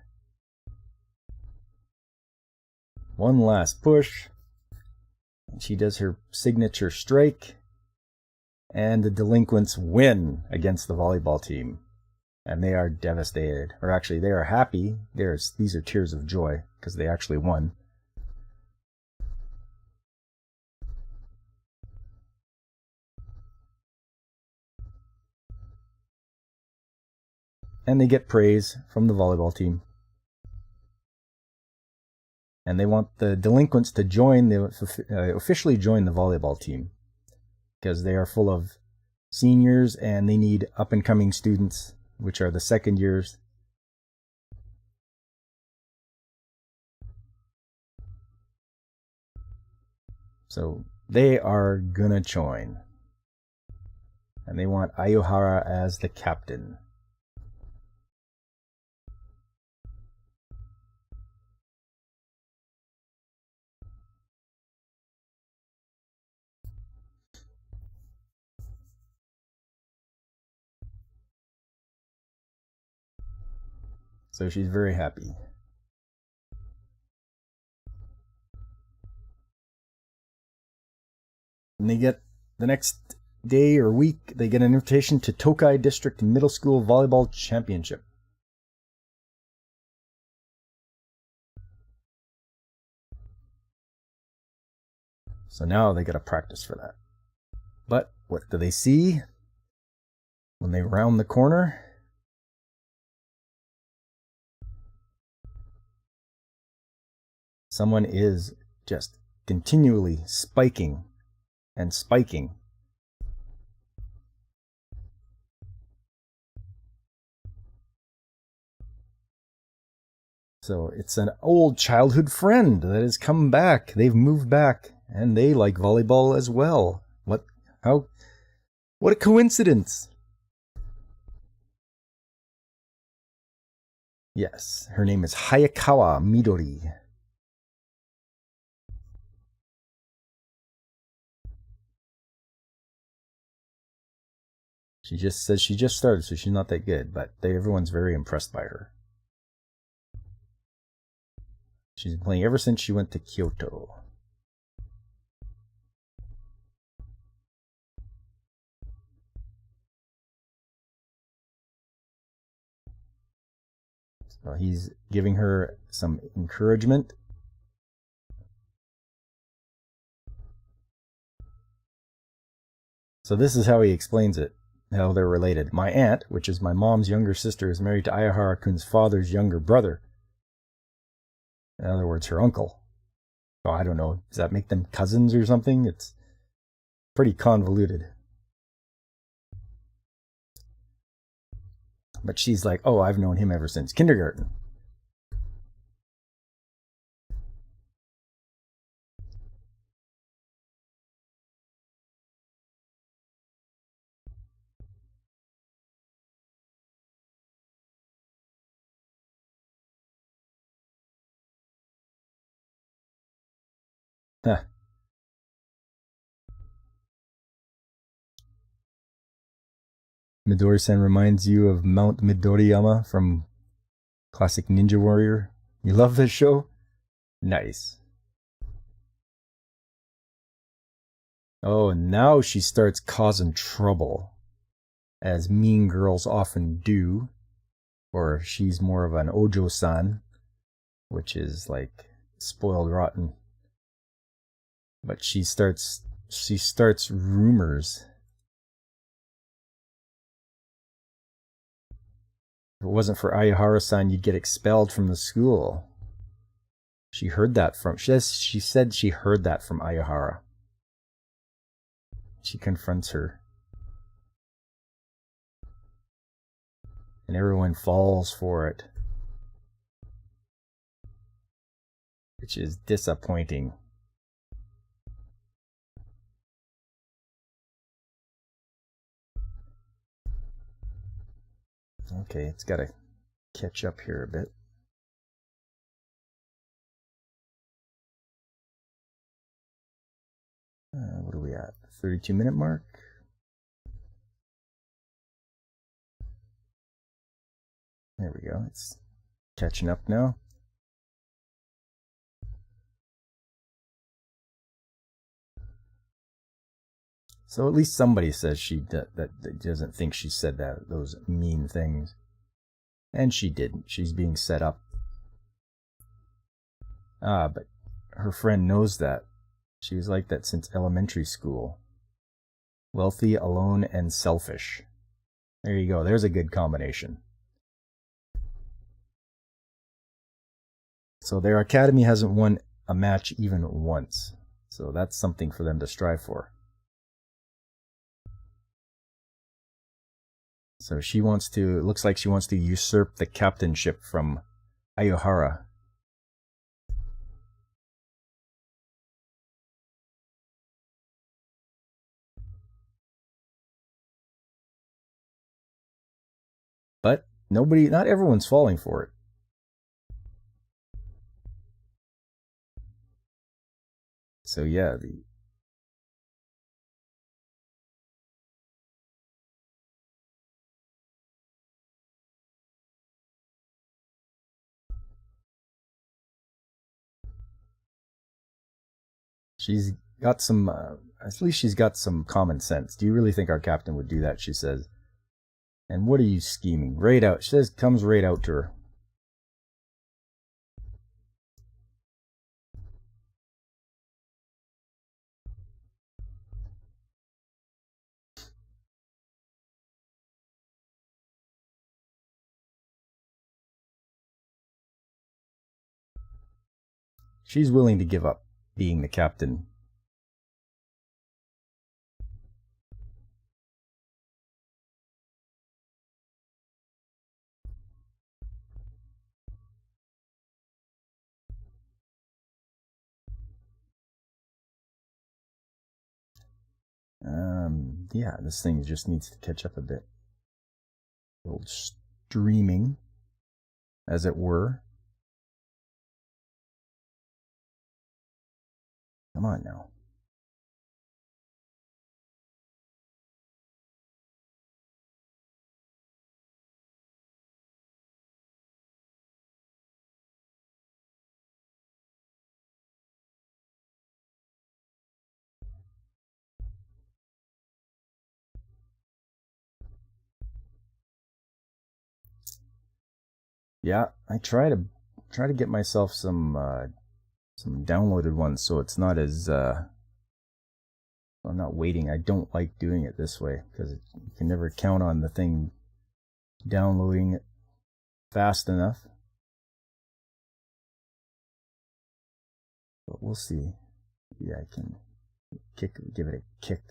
One last push. And she does her signature strike. And the delinquents win against the volleyball team. And they are devastated. Or actually, they are happy. These are tears of joy, because they actually won. And they get praise from the volleyball team. And they want the delinquents to officially join the volleyball team, because they are full of seniors and they need up-and-coming students, which are the second years. So they are gonna join. And they want Ayuhara as the captain. So she's very happy. And they get, the next day or week, they get an invitation to Tokai District Middle School Volleyball Championship. So now they gotta practice for that. But what do they see when they round the corner? Someone is just continually spiking and spiking. So it's an old childhood friend that has come back. They've moved back, and they like volleyball as well. What a coincidence. Yes, her name is Hayakawa Midori. She just says she just started, so she's not that good, but everyone's very impressed by her. She's been playing ever since she went to Kyoto. So he's giving her some encouragement. So this is how he explains it, how they're related. My aunt, which is my mom's younger sister, is married to Ayahara-kun's father's younger brother. In other words, her uncle. Oh, I don't know. Does that make them cousins or something? It's pretty convoluted. But she's like, oh, I've known him ever since kindergarten. Huh. Midori-san reminds you of Mount Midoriyama from classic Ninja Warrior. You love this show? Nice. Oh, now she starts causing trouble, as mean girls often do. Or she's more of an Ojo-san, which is like spoiled rotten. But she starts rumors. If it wasn't for Ayahara-san, you'd get expelled from the school. She heard that from... She said she heard that from Ayahara. She confronts her. And everyone falls for it. Which is disappointing. Okay, it's got to catch up here a bit. What are we at? 32-minute mark? There we go. It's catching up now. So at least somebody says that doesn't think she said those mean things. And she didn't. She's being set up. But her friend knows that. She was like that since elementary school. Wealthy, alone, and selfish. There you go. There's a good combination. So their academy hasn't won a match even once. So that's something for them to strive for. So she wants to, it looks like she wants to usurp the captainship from Ayahara. But not everyone's falling for it. So yeah, she's got some, at least she's got some common sense. Do you really think our captain would do that? She says. And what are you scheming? Right out. She says, comes right out to her. She's willing to give up being the captain. Yeah, this thing just needs to catch up a bit. Old streaming, as it were. Come on now. Yeah, I try to get myself some downloaded ones so it's not as I'm not waiting. I don't like doing it this way because you can never count on the thing downloading it fast enough. But we'll see. Yeah, I can give it a kick.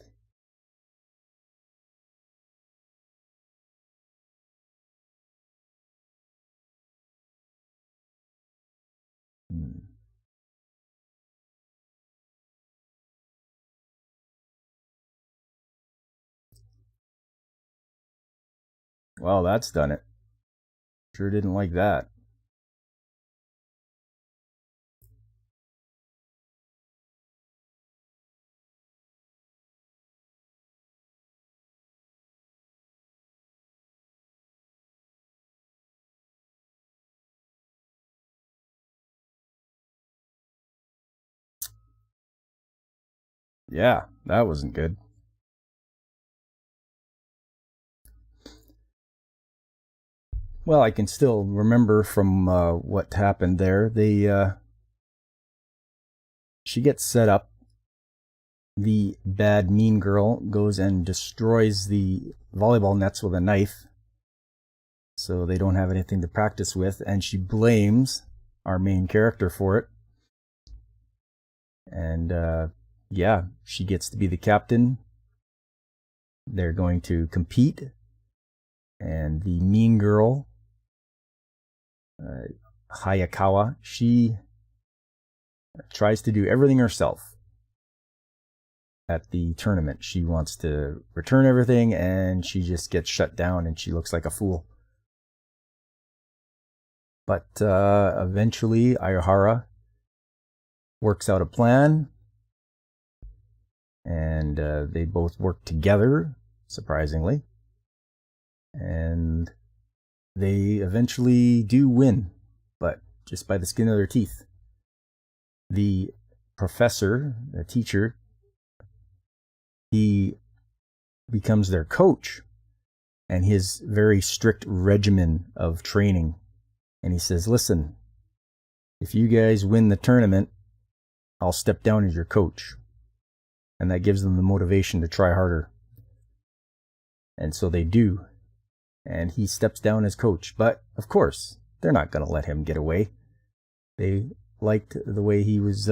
Well, that's done it. Sure didn't like that. Yeah, that wasn't good. Well, I can still remember from what happened there. She gets set up. The bad mean girl goes and destroys the volleyball nets with a knife, so they don't have anything to practice with, and she blames our main character for it. And yeah, she gets to be the captain. They're going to compete, and the mean girl, Hayakawa, she tries to do everything herself at the tournament. She wants to return everything, and she just gets shut down, and she looks like a fool. But eventually, Ayahara works out a plan, and they both work together, surprisingly. And they eventually do win, but just by the skin of their teeth. The professor, the teacher, he becomes their coach, and his very strict regimen of training. And he says, listen, if you guys win the tournament, I'll step down as your coach. And that gives them the motivation to try harder. And so they do. And he steps down as coach. But, of course, they're not going to let him get away. They liked the way he was,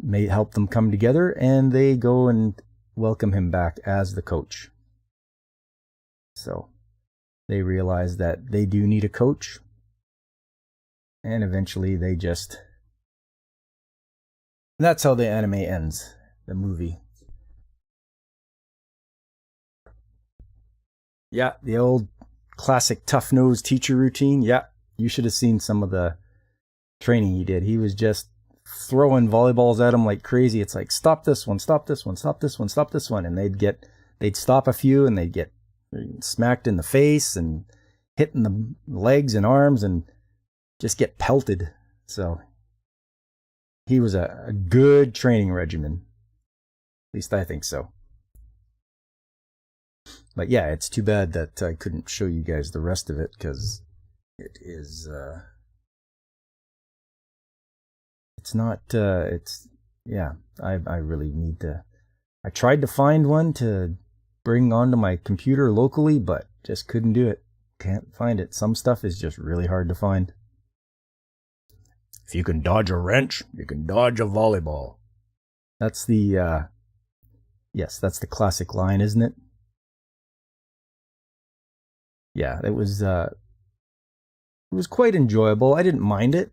may help them come together, and they go and welcome him back as the coach. So they realize that they do need a coach. And eventually they just... That's how the anime ends, the movie. Yeah, the old classic tough-nosed teacher routine. Yeah, you should have seen some of the training he did. He was just throwing volleyballs at him like crazy. It's like, stop this one, stop this one, stop this one, stop this one. And they'd stop a few, and they'd get smacked in the face and hit in the legs and arms and just get pelted. So he was a good training regimen. At least I think so. But yeah, it's too bad that I couldn't show you guys the rest of it, because it is... it's not... yeah, I really need to... I tried to find one to bring onto my computer locally, but just couldn't do it. Can't find it. Some stuff is just really hard to find. If you can dodge a wrench, you can dodge a volleyball. That's the... yes, that's the classic line, isn't it? Yeah, it was quite enjoyable. I didn't mind it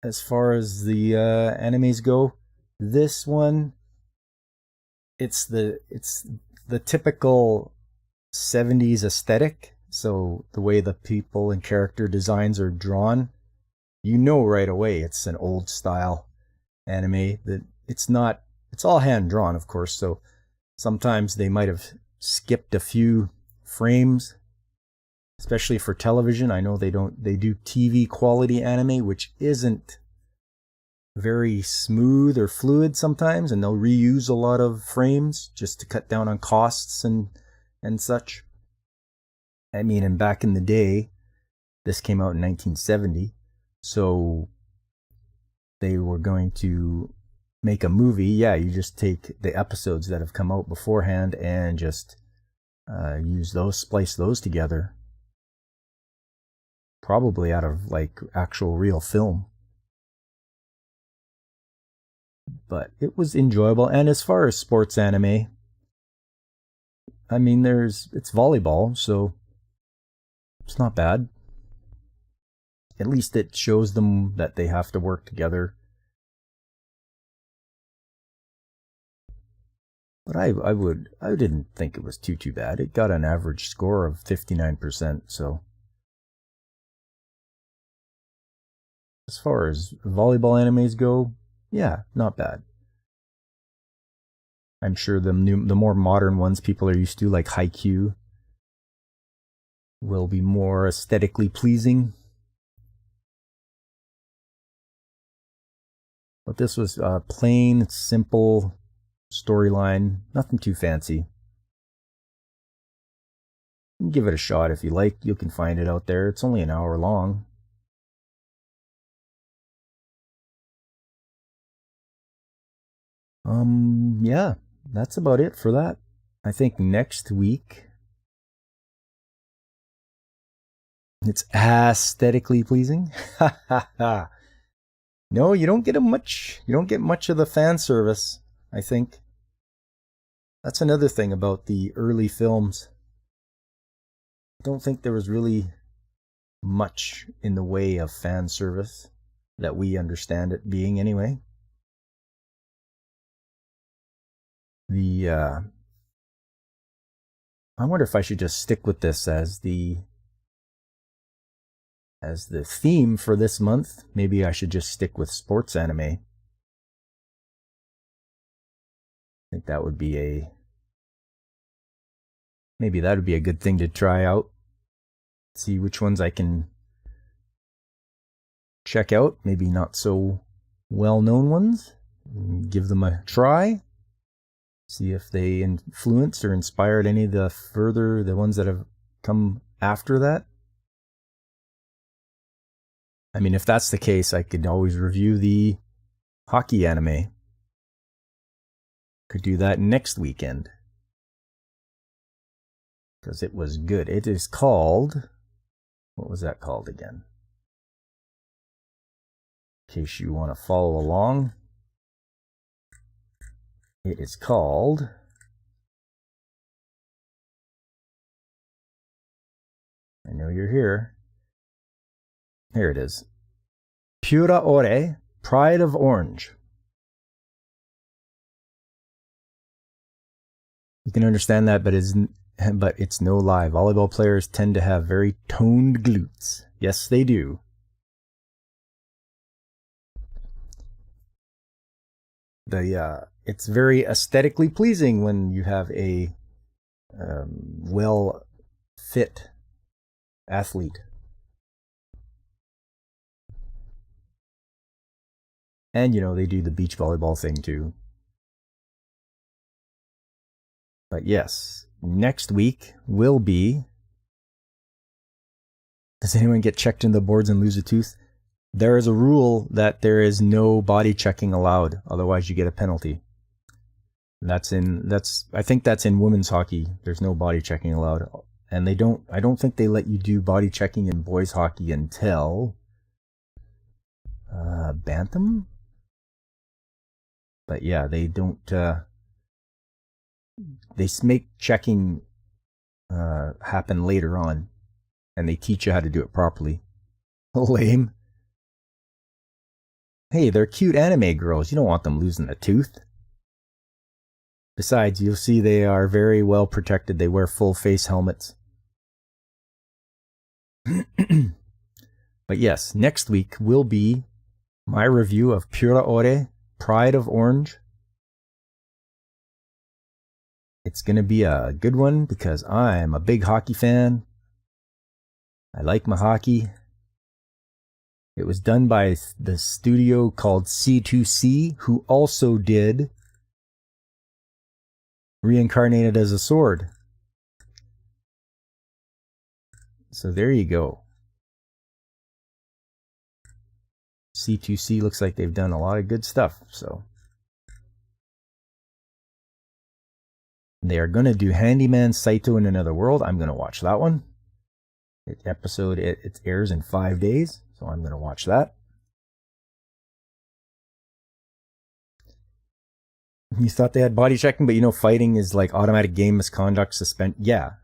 as far as the animes go. This one, it's the typical 70s aesthetic. So the way the people and character designs are drawn, you know right away it's an old style anime. That it's all hand drawn, of course. So sometimes they might have skipped a few frames, especially for television. I know they do TV quality anime, which isn't very smooth or fluid sometimes, and they'll reuse a lot of frames just to cut down on costs and such. I mean, and back in the day, this came out in 1970, so they were going to make a movie. Yeah, you just take the episodes that have come out beforehand and just use those, splice those together. Probably out of like actual real film. But it was enjoyable. And as far as sports anime, I mean, it's volleyball, so it's not bad. At least it shows them that they have to work together. But I didn't think it was too bad. It got an average score of 59%, so as far as volleyball animes go, yeah, not bad. I'm sure the more modern ones people are used to, like Haikyu, will be more aesthetically pleasing. But this was plain, simple storyline, nothing too fancy. Give it a shot if you like. You can find it out there. It's only an hour long. Yeah, that's about it for that. I think next week it's aesthetically pleasing. No, you don't get much of the fan service, I think. That's another thing about the early films. I don't think there was really much in the way of fan service that we understand it being anyway. I wonder if I should just stick with this as the theme for this month. Maybe I should just stick with sports anime. I think that would be maybe that would be a good thing to try out. See which ones I can check out. Maybe not so well-known ones. Give them a try. See if they influenced or inspired any of the ones that have come after that. I mean, if that's the case, I could always review the hockey anime. Could do that next weekend. Because it was good. It is called... What was that called again? In case you want to follow along. It is called... I know you're here. Here it is. Pura Ore, Pride of Orange. You can understand that, but it's no lie. Volleyball players tend to have very toned glutes. Yes, they do. It's very aesthetically pleasing when you have a well-fit athlete. And, they do the beach volleyball thing too. But yes, next week will be... Does anyone get checked in the boards and lose a tooth? There is a rule that there is no body checking allowed. Otherwise, you get a penalty. I think that's in women's hockey. There's no body checking allowed. And I don't think they let you do body checking in boys hockey until... Bantam? But yeah, they don't... they make checking happen later on. And they teach you how to do it properly. Lame. Hey, they're cute anime girls. You don't want them losing a tooth. Besides, you'll see they are very well protected. They wear full face helmets. But yes, next week will be my review of Pura Ore, Pride of Orange. It's going to be a good one because I'm a big hockey fan. I like my hockey. It was done by the studio called C2C, who also did Reincarnated as a Sword. So there you go. C2C looks like they've done a lot of good stuff. So they are going to do Handyman Saito in Another World. I'm going to watch that one. It airs in 5 days, so I'm going to watch that. You thought they had body checking, but fighting is like automatic game misconduct, suspend. Yeah.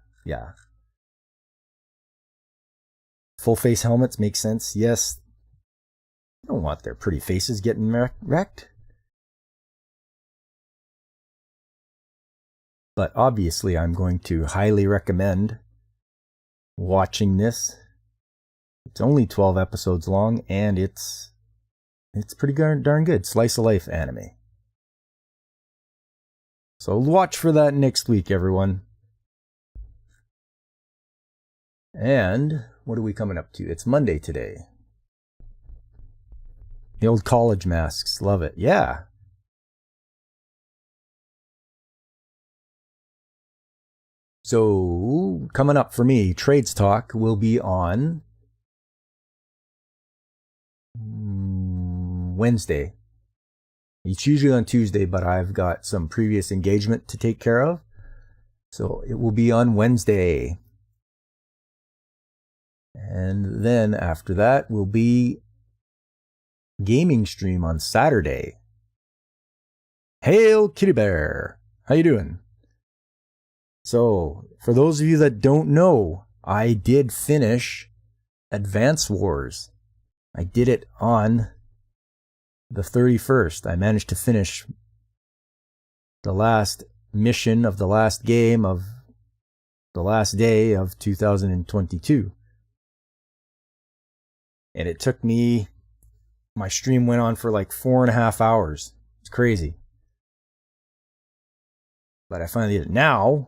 Full face helmets make sense. Yes. You don't want their pretty faces getting wrecked. But obviously, I'm going to highly recommend watching this. It's only 12 episodes long, and it's pretty darn good. Slice of life anime. So watch for that next week, everyone. And what are we coming up to? It's Monday today. The old college masks. Love it. Yeah. So, coming up for me, Trades Talk will be on Wednesday. It's usually on Tuesday, but I've got some previous engagement to take care of. So it will be on Wednesday. And then after that will be gaming stream on Saturday. Hail Kitty Bear! How you doing? So, for those of you that don't know, I did finish Advance Wars. I did it on the 31st. I managed to finish the last mission of the last game of the last day of 2022. And it took me, my stream went on for like 4.5 hours. It's crazy. But I finally did it. Now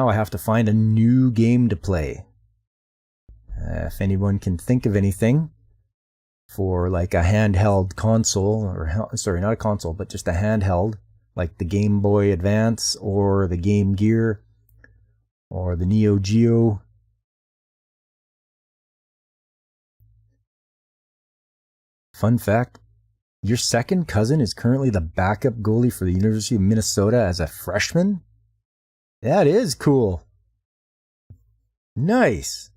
I have to find a new game to play. If anyone can think of anything for like a handheld console, or sorry, not a console, but just a handheld, like the Game Boy Advance or the Game Gear or the Neo Geo. Fun fact, your second cousin is currently the backup goalie for the University of Minnesota as a freshman? That is cool. Nice.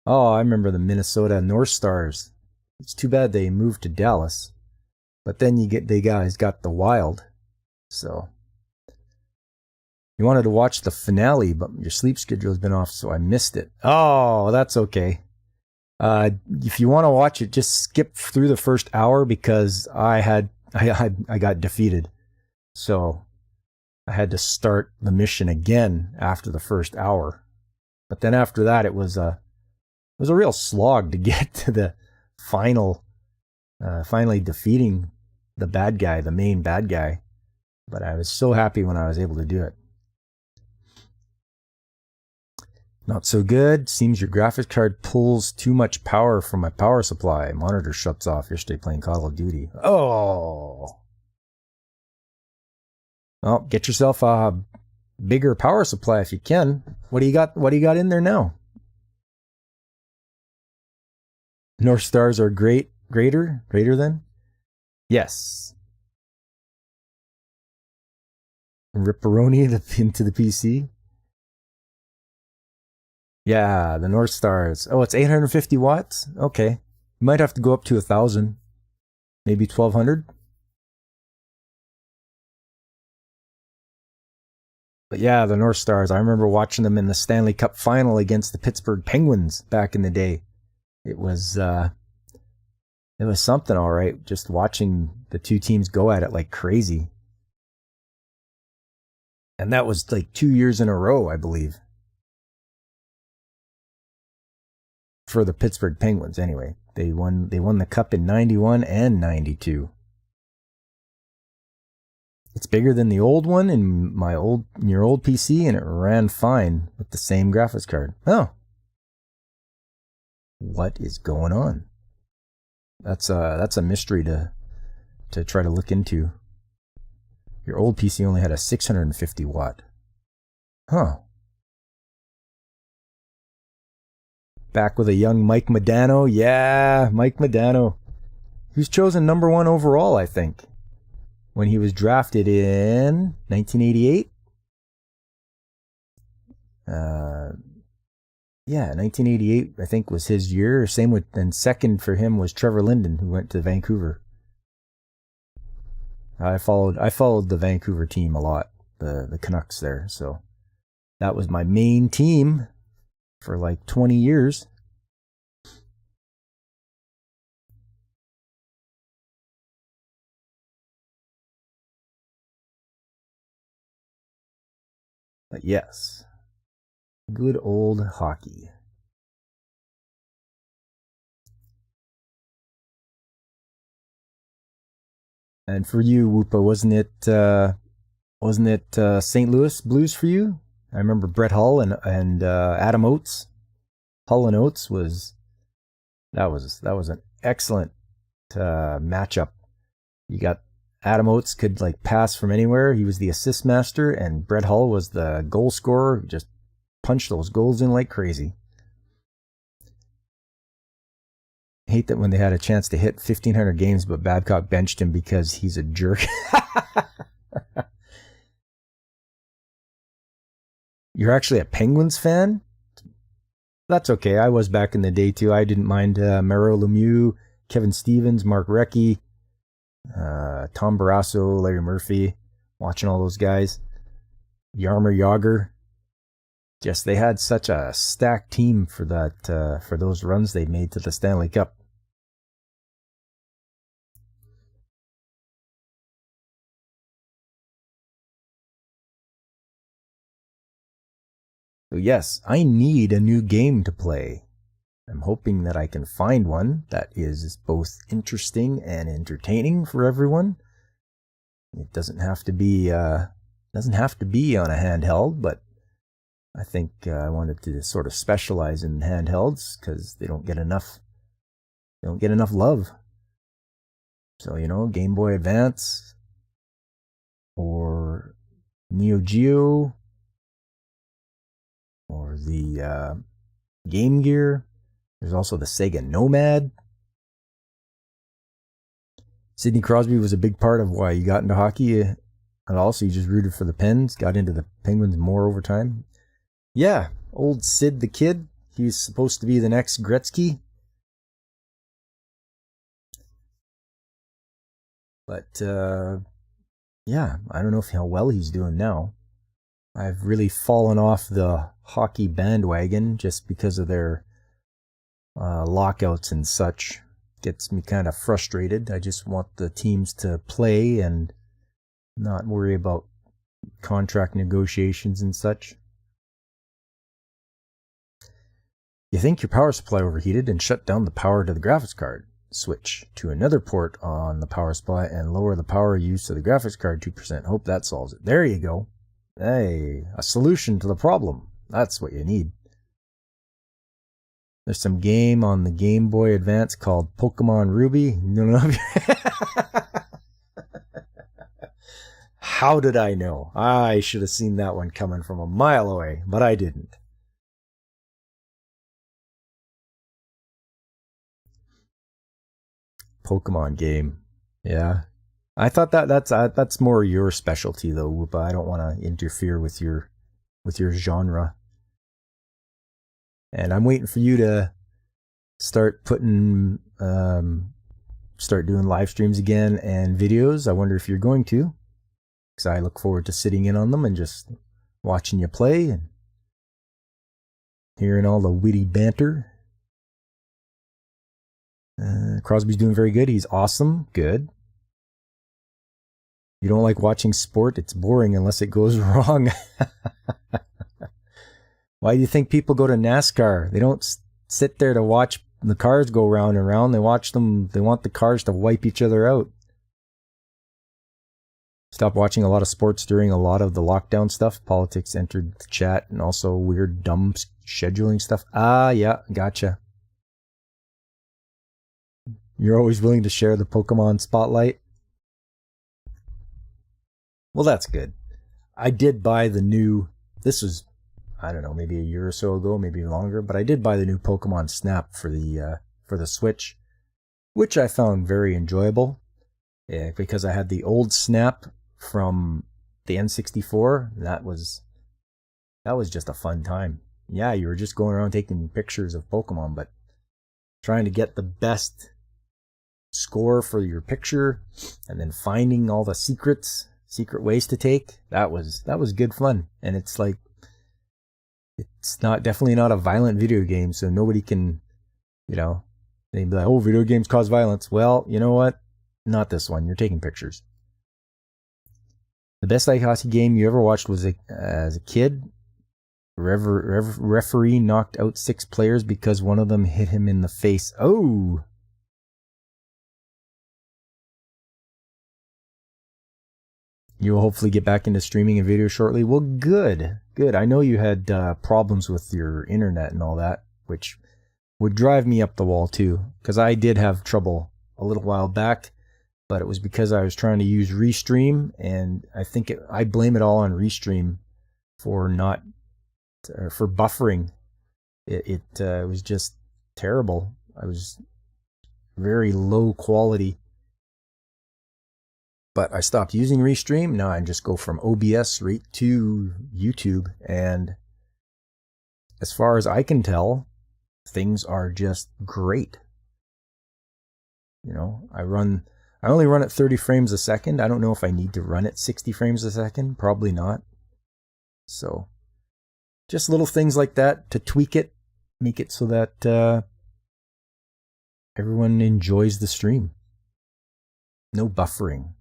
Oh, I remember the Minnesota North Stars. It's too bad they moved to Dallas. But then they guys got the Wild. So you wanted to watch the finale, but your sleep schedule has been off, so I missed it. Oh, that's okay. If you want to watch it, just skip through the first hour because I got defeated. So I had to start the mission again after the first hour. But then after that, it was a real slog to get to the final, finally defeating the bad guy, the main bad guy. But I was so happy when I was able to do it. Not so good. Seems your graphics card pulls too much power from my power supply. Monitor shuts off yesterday playing Call of Duty. Oh. Well, get yourself a bigger power supply if you can. What do you got in there now? North Stars are greater than? Yes. Ripperoni into the PC. Yeah, the North Stars. Oh, it's 850 watts? Okay. You might have to go up to 1,000. Maybe 1,200. But yeah, the North Stars. I remember watching them in the Stanley Cup final against the Pittsburgh Penguins back in the day. It was something, all right, just watching the two teams go at it like crazy. And that was like 2 years in a row, I believe. For the Pittsburgh Penguins, anyway. They won the cup in 91 and 92. It's bigger than the old one in your old PC, and it ran fine with the same graphics card. Oh. What is going on? That's a mystery to try to look into. Your old PC only had a 650 watt. Huh. Back with a young Mike Modano. Yeah, Mike Modano. He was chosen number 1 overall, I think, when he was drafted in 1988. Yeah, 1988, I think, was his year. Same with, and second for him was Trevor Linden, who went to Vancouver. I followed the Vancouver team a lot, the Canucks there. So that was my main team for like 20 years. But yes, good old hockey. And for you, Whoopa, wasn't it St. Louis Blues for you? I remember Brett Hull and Adam Oates. Hull and Oates was an excellent matchup. You got Adam Oates could like pass from anywhere. He was the assist master, and Brett Hull was the goal scorer who just punched those goals in like crazy. I hate that when they had a chance to hit 1,500 games, but Babcock benched him because he's a jerk. You're actually a Penguins fan? That's okay. I was back in the day too. I didn't mind Mario Lemieux, Kevin Stevens, Mark Recchi, Tom Barrasso, Larry Murphy, watching all those guys. Jaromir Jagr. Just they had such a stacked team for that for those runs they made to the Stanley Cup. So yes, I need a new game to play. I'm hoping that I can find one that is both interesting and entertaining for everyone. It doesn't have to be on a handheld, but I think I wanted to sort of specialize in handhelds because they don't get enough love. So, Game Boy Advance or Neo Geo or the Game Gear. There's also the Sega Nomad. Sidney Crosby was a big part of why you got into hockey and also you just rooted for the Pens, got into the Penguins more over time. Yeah, old Sid the Kid. He's supposed to be the next Gretzky. But, yeah, I don't know how well he's doing now. I've really fallen off the hockey bandwagon just because of their lockouts and such. Gets me kind of frustrated. I just want the teams to play and not worry about contract negotiations and such. You think your power supply overheated and shut down the power to the graphics card. Switch to another port on the power supply and lower the power used to the graphics card 2%. Hope that solves it. There you go. Hey, a solution to the problem. That's what you need. There's some game on the Game Boy Advance called Pokemon Ruby. How did I know? I should have seen that one coming from a mile away, but I didn't. Pokemon game. Yeah. I thought that's more your specialty though, Whoopa. I don't want to interfere with your genre. And I'm waiting for you to start doing live streams again and videos. I wonder if you're going to, because I look forward to sitting in on them and just watching you play and hearing all the witty banter. Crosby's doing very good. He's awesome. Good. You don't like watching sport? It's boring unless it goes wrong. Why do you think people go to NASCAR? They don't sit there to watch the cars go round and round. They watch them. They want the cars to wipe each other out. Stopped watching a lot of sports during a lot of the lockdown stuff. Politics entered the chat and also weird, dumb scheduling stuff. Yeah, gotcha. You're always willing to share the Pokemon spotlight? Well, that's good. I did buy the new... This was, I don't know, maybe a year or so ago, maybe longer, but I did buy the new Pokemon Snap for the Switch, which I found very enjoyable, because I had the old Snap from the N64. That was just a fun time. Yeah, you were just going around taking pictures of Pokemon, but trying to get the best score for your picture and then finding all the secret ways to take, that was good fun. And it's like, it's definitely not a violent video game, so nobody can, they'd be like, oh, video games cause violence. Well, you know what, not this one. You're taking pictures. The best ice hockey game you ever watched was as a kid. Referee knocked out 6 players because one of them hit him in the face. Oh, you'll hopefully get back into streaming and video shortly. Well, good. I know you had problems with your internet and all that, which would drive me up the wall too, because I did have trouble a little while back, but it was because I was trying to use Restream, and I think I blame it all on Restream for for buffering. It was just terrible. I was very low quality. But I stopped using Restream. Now I just go from OBS right to YouTube. And as far as I can tell, things are just great. You know, I only run at 30 frames a second. I don't know if I need to run at 60 frames a second. Probably not. So just little things like that to tweak it, make it so that everyone enjoys the stream. No buffering.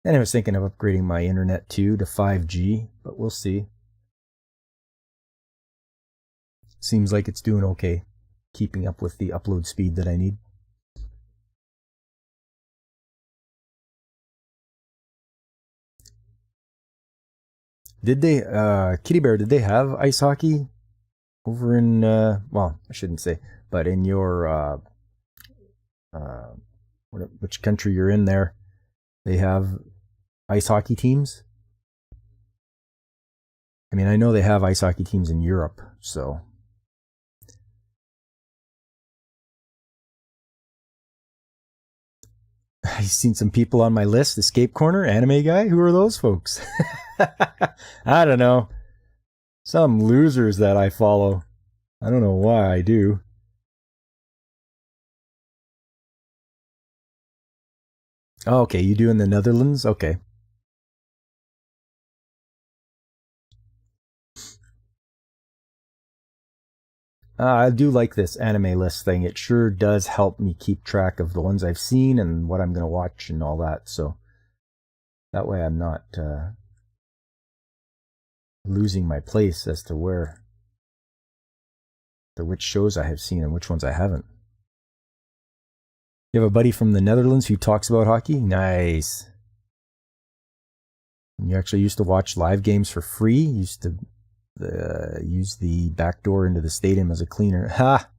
And I was thinking of upgrading my internet too to 5G, but we'll see. Seems like it's doing okay, keeping up with the upload speed that I need. Did they, Kitty Bear, did they have ice hockey over in, well, I shouldn't say, but in your, which country you're in there, they have ice hockey teams? I mean, I know they have ice hockey teams in Europe, so. I've seen some people on my list, Escape Corner, Anime Guy. Who are those folks? I don't know. Some losers that I follow. I don't know why I do. Oh, okay, you do in the Netherlands? Okay. I do like this anime list thing. It sure does help me keep track of the ones I've seen and what I'm going to watch and all that. So that way I'm not losing my place as to which shows I have seen and which ones I haven't. You have a buddy from the Netherlands who talks about hockey? Nice. You actually used to watch live games for free? You used to use the back door into the stadium as a cleaner. Ha!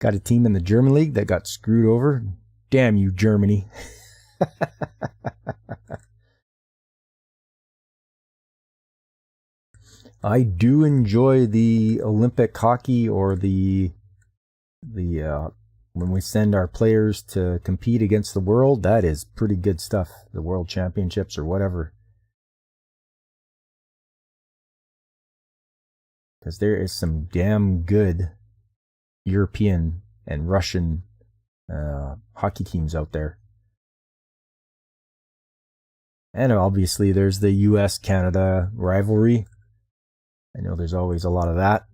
Got a team in the German league that got screwed over. Damn you, Germany. I do enjoy the Olympic hockey or the when we send our players to compete against the world. That is pretty good stuff. The World Championships or whatever. Because there is some damn good European and Russian hockey teams out there. And obviously there's the US-Canada rivalry. I know there's always a lot of that.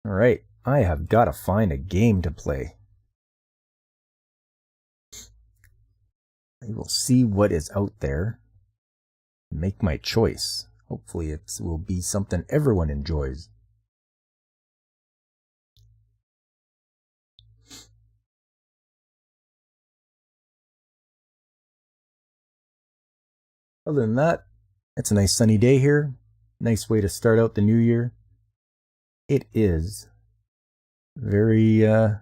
All right, I have got to find a game to play. I will see what is out there and make my choice. Hopefully it will be something everyone enjoys. Other than that, it's a nice sunny day here. Nice way to start out the new year. It is very, it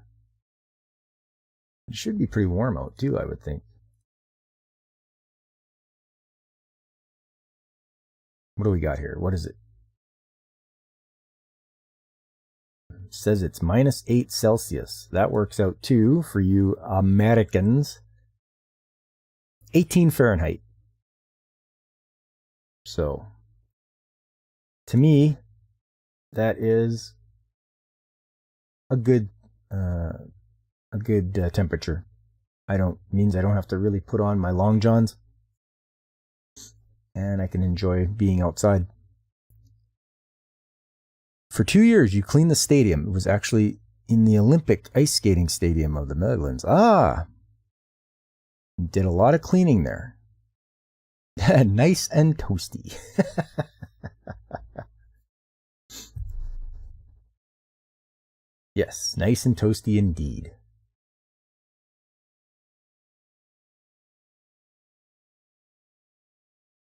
should be pretty warm out too, I would think. What do we got here? What is it? It says it's -8 Celsius. That works out too for you Americans. 18 Fahrenheit. So, to me, that is a good temperature. Means I don't have to really put on my long johns, and I can enjoy being outside. For 2 years, you cleaned the stadium. It was actually in the Olympic ice skating stadium of the Netherlands. Did a lot of cleaning there. Nice and toasty. Yes, nice and toasty indeed.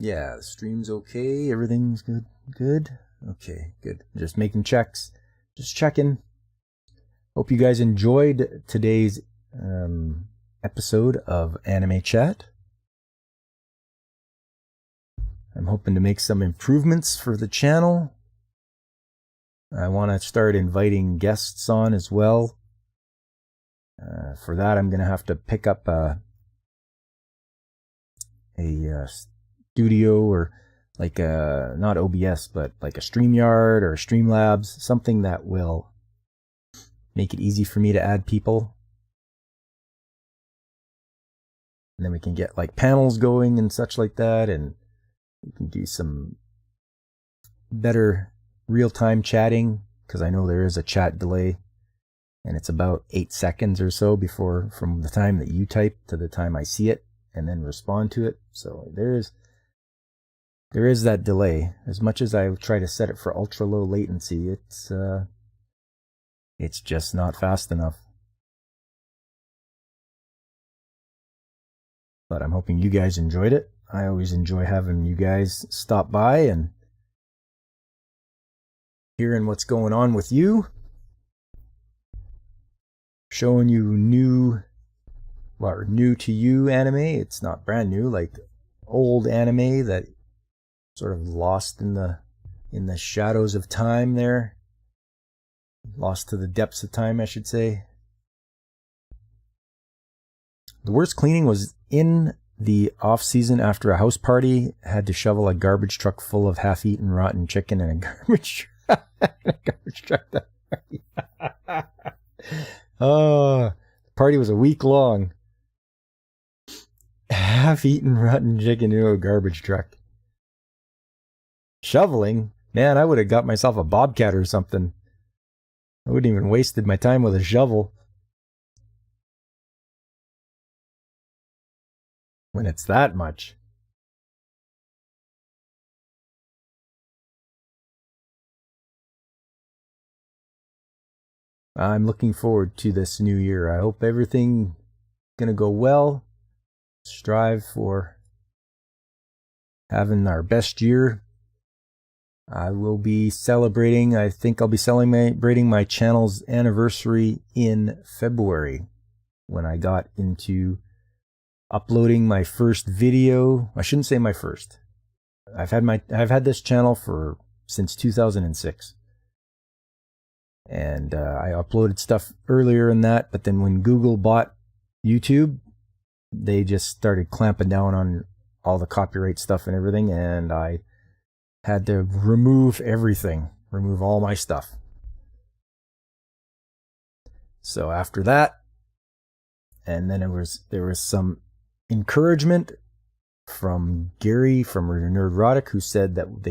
Yeah, the stream's okay. Everything's good. Good. Okay, good. Just making checks. Just checking. Hope you guys enjoyed today's episode of Anime Chat. I'm hoping to make some improvements for the channel. I want to start inviting guests on as well. For that, I'm going to have to pick up a studio, or like not OBS, but like a StreamYard or Streamlabs, something that will make it easy for me to add people. And then we can get like panels going and such like that, and we can do some better real-time chatting, because I know there is a chat delay, and it's about 8 seconds or so before, from the time that you type to the time I see it and then respond to it. So there is that delay. As much as I try to set it for ultra low latency, it's just not fast enough. But I'm hoping you guys enjoyed it. I always enjoy having you guys stop by and hearing what's going on with you. Showing you new to you anime. It's not brand new, like old anime that sort of lost in the shadows of time there. Lost to the depths of time, I should say. The worst cleaning was in the off season after a house party. Had to shovel a garbage truck full of half-eaten rotten chicken and a garbage truck. Oh, the party was a week long. Half-eaten rotten chicken into a garbage truck. Shoveling? Man, I would have got myself a bobcat or something. I wouldn't even wasted my time with a shovel. When it's that much. I'm looking forward to this new year. I hope everything's gonna go well. Strive for having our best year. I will be celebrating, I think I'll be celebrating my channel's anniversary in February, when I got into uploading my first video. I shouldn't say my first. I've had this channel since 2006. And I uploaded stuff earlier in that, but then when Google bought YouTube, they just started clamping down on all the copyright stuff and everything, and I had to remove all my stuff. So after that, and then there was some encouragement from Gary from Nerdrotic, who said that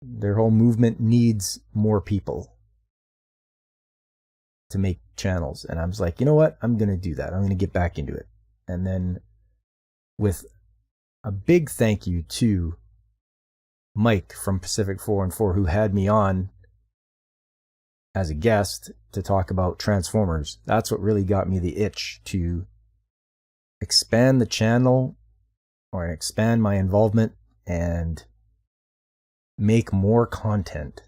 their whole movement needs more people to make channels. And I was like, you know what? I'm going to do that. I'm going to get back into it. And then with a big thank you to Mike from Pacific 414, who had me on as a guest to talk about Transformers. That's what really got me the itch to expand the channel, or expand my involvement, and make more content.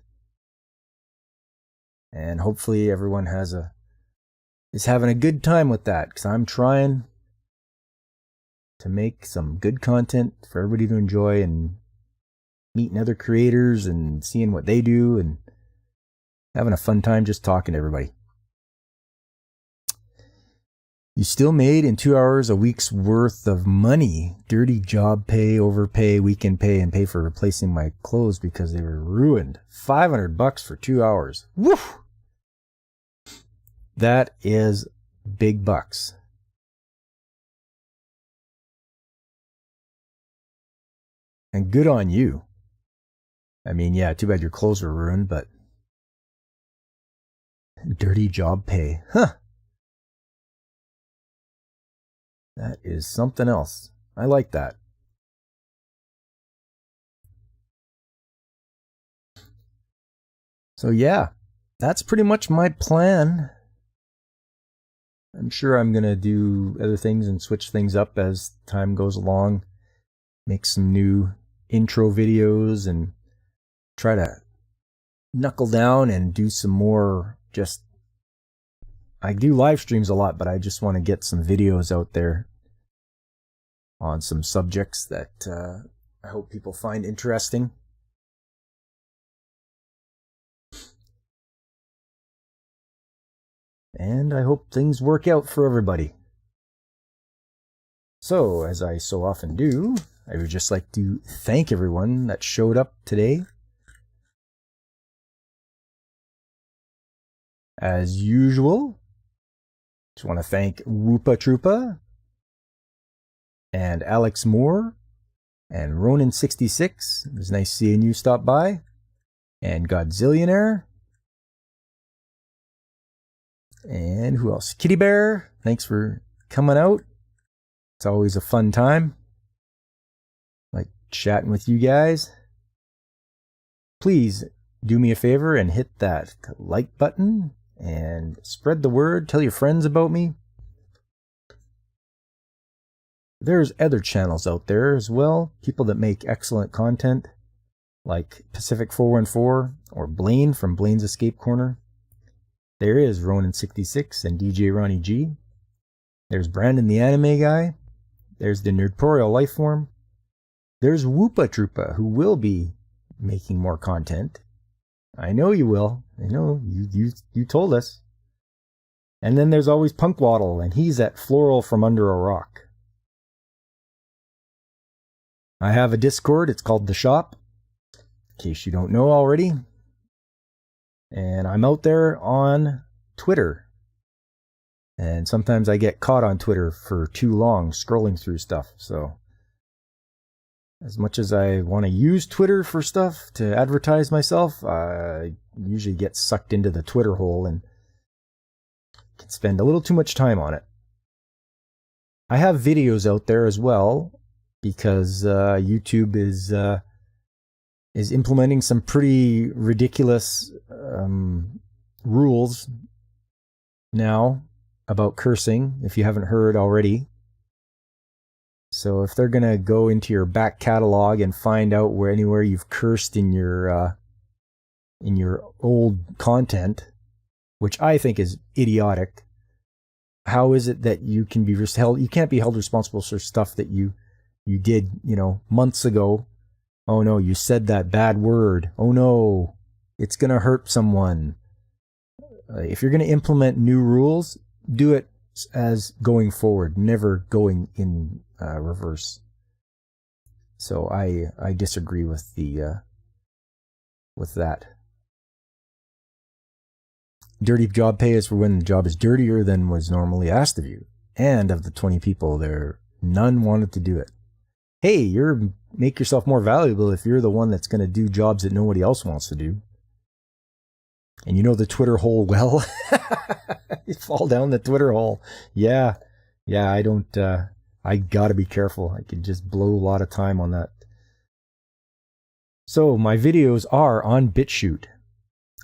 And hopefully everyone is having a good time with that, because I'm trying to make some good content for everybody to enjoy, and meeting other creators and seeing what they do, and having a fun time just talking to everybody. You still made in 2 hours a week's worth of money. Dirty job pay, overpay, weekend pay, and pay for replacing my clothes because they were ruined. $500 for 2 hours. Woo! That is big bucks. And good on you. I mean, yeah, too bad your clothes were ruined, but dirty job pay. Huh. That is something else. I like that. So yeah, that's pretty much my plan I'm sure I'm going to do other things and switch things up as time goes along. Make some new intro videos and try to knuckle down and do some more just... I do live streams a lot, but I just want to get some videos out there on some subjects that I hope people find interesting. And I hope things work out for everybody. So, as I so often do, I would just like to thank everyone that showed up today. As usual, just want to thank Woopa Troopa and Alex Moore and Ronan66. It was nice seeing you stop by. And Godzillionaire. And who else? Kitty Bear. Thanks for coming out. It's always a fun time. Like chatting with you guys. Please do me a favor and hit that like button and spread the word. Tell your friends about me. There's other channels out there as well. People that make excellent content. Like Pacific 414 or Blaine from Blaine's Escape Corner. There is Ronan66 and DJ Ronnie G. There's Brandon the Anime Guy. There's the Nerdtorial Lifeform. There's Woopa Troopa, who will be making more content. I know you will. I know you told us. And then there's always Punk Waddle, and he's at Floral from Under a Rock. I have a Discord. It's called The Shop, in case you don't know already. And I'm out there on Twitter. And sometimes I get caught on Twitter for too long scrolling through stuff. So as much as I want to use Twitter for stuff to advertise myself, I usually get sucked into the Twitter hole and can spend a little too much time on it. I have videos out there as well, because YouTube is implementing some pretty ridiculous rules now about cursing, if you haven't heard already. So if they're going to go into your back catalog and find out where anywhere you've cursed in your old content, which I think is idiotic, how is it that you can be held? You can't be held responsible for stuff that you did, months ago. Oh no, you said that bad word. Oh no, it's going to hurt someone. If you're going to implement new rules, do it as going forward, never going in reverse. So I disagree with with that. Dirty job pay is for when the job is dirtier than was normally asked of you. And of the 20 people there, none wanted to do it. Hey, make yourself more valuable if you're the one that's going to do jobs that nobody else wants to do. And you know the Twitter hole well. You fall down the Twitter hole. Yeah, I don't, I gotta be careful. I could just blow a lot of time on that. So my videos are on Bitchute,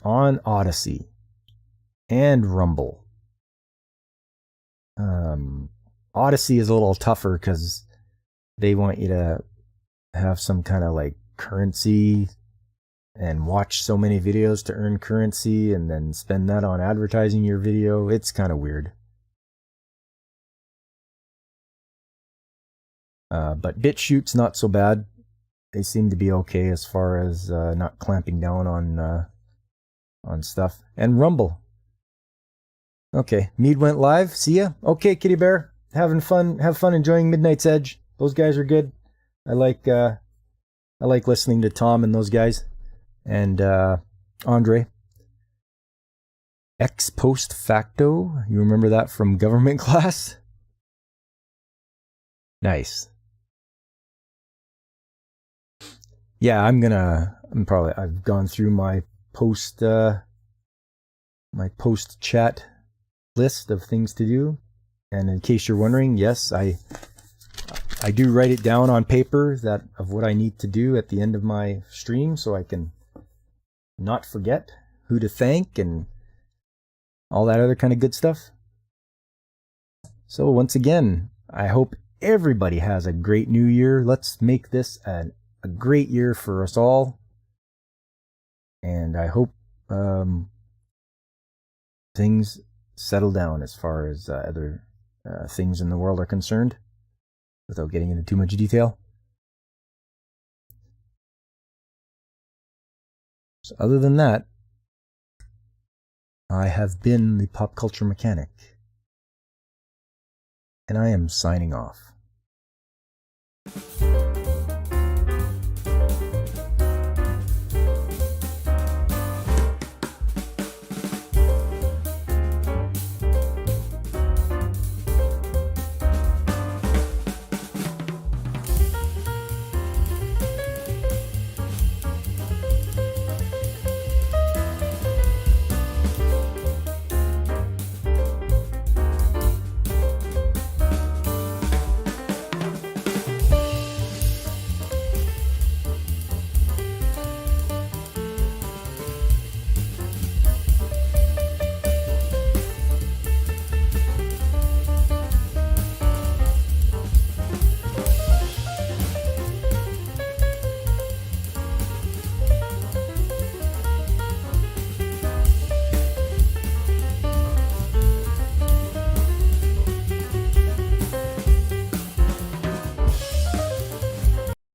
on Odysee, and Rumble. Odysee is a little tougher because they want you to have some kind of like currency and watch so many videos to earn currency and then spend that on advertising your video. It's kind of weird. But Bitchute's not so bad. They seem to be okay as far as not clamping down on stuff. And Rumble. Okay, Mead went live. See ya. Okay, Kitty Bear. Having fun. Have fun enjoying Midnight's Edge. Those guys are good. I like listening to Tom and those guys. And Andre. Ex post facto. You remember that from government class? Nice. Yeah, I've gone through my post chat list of things to do. And in case you're wondering, yes, I do write it down on paper of what I need to do at the end of my stream so I can not forget who to thank and all that other kind of good stuff. So once again, I hope everybody has a great new year. Let's make this a great year for us all. And I hope things settle down as far as other things in the world are concerned, without getting into too much detail. So other than that, I have been the Pop Culture Mechanic, and I am signing off.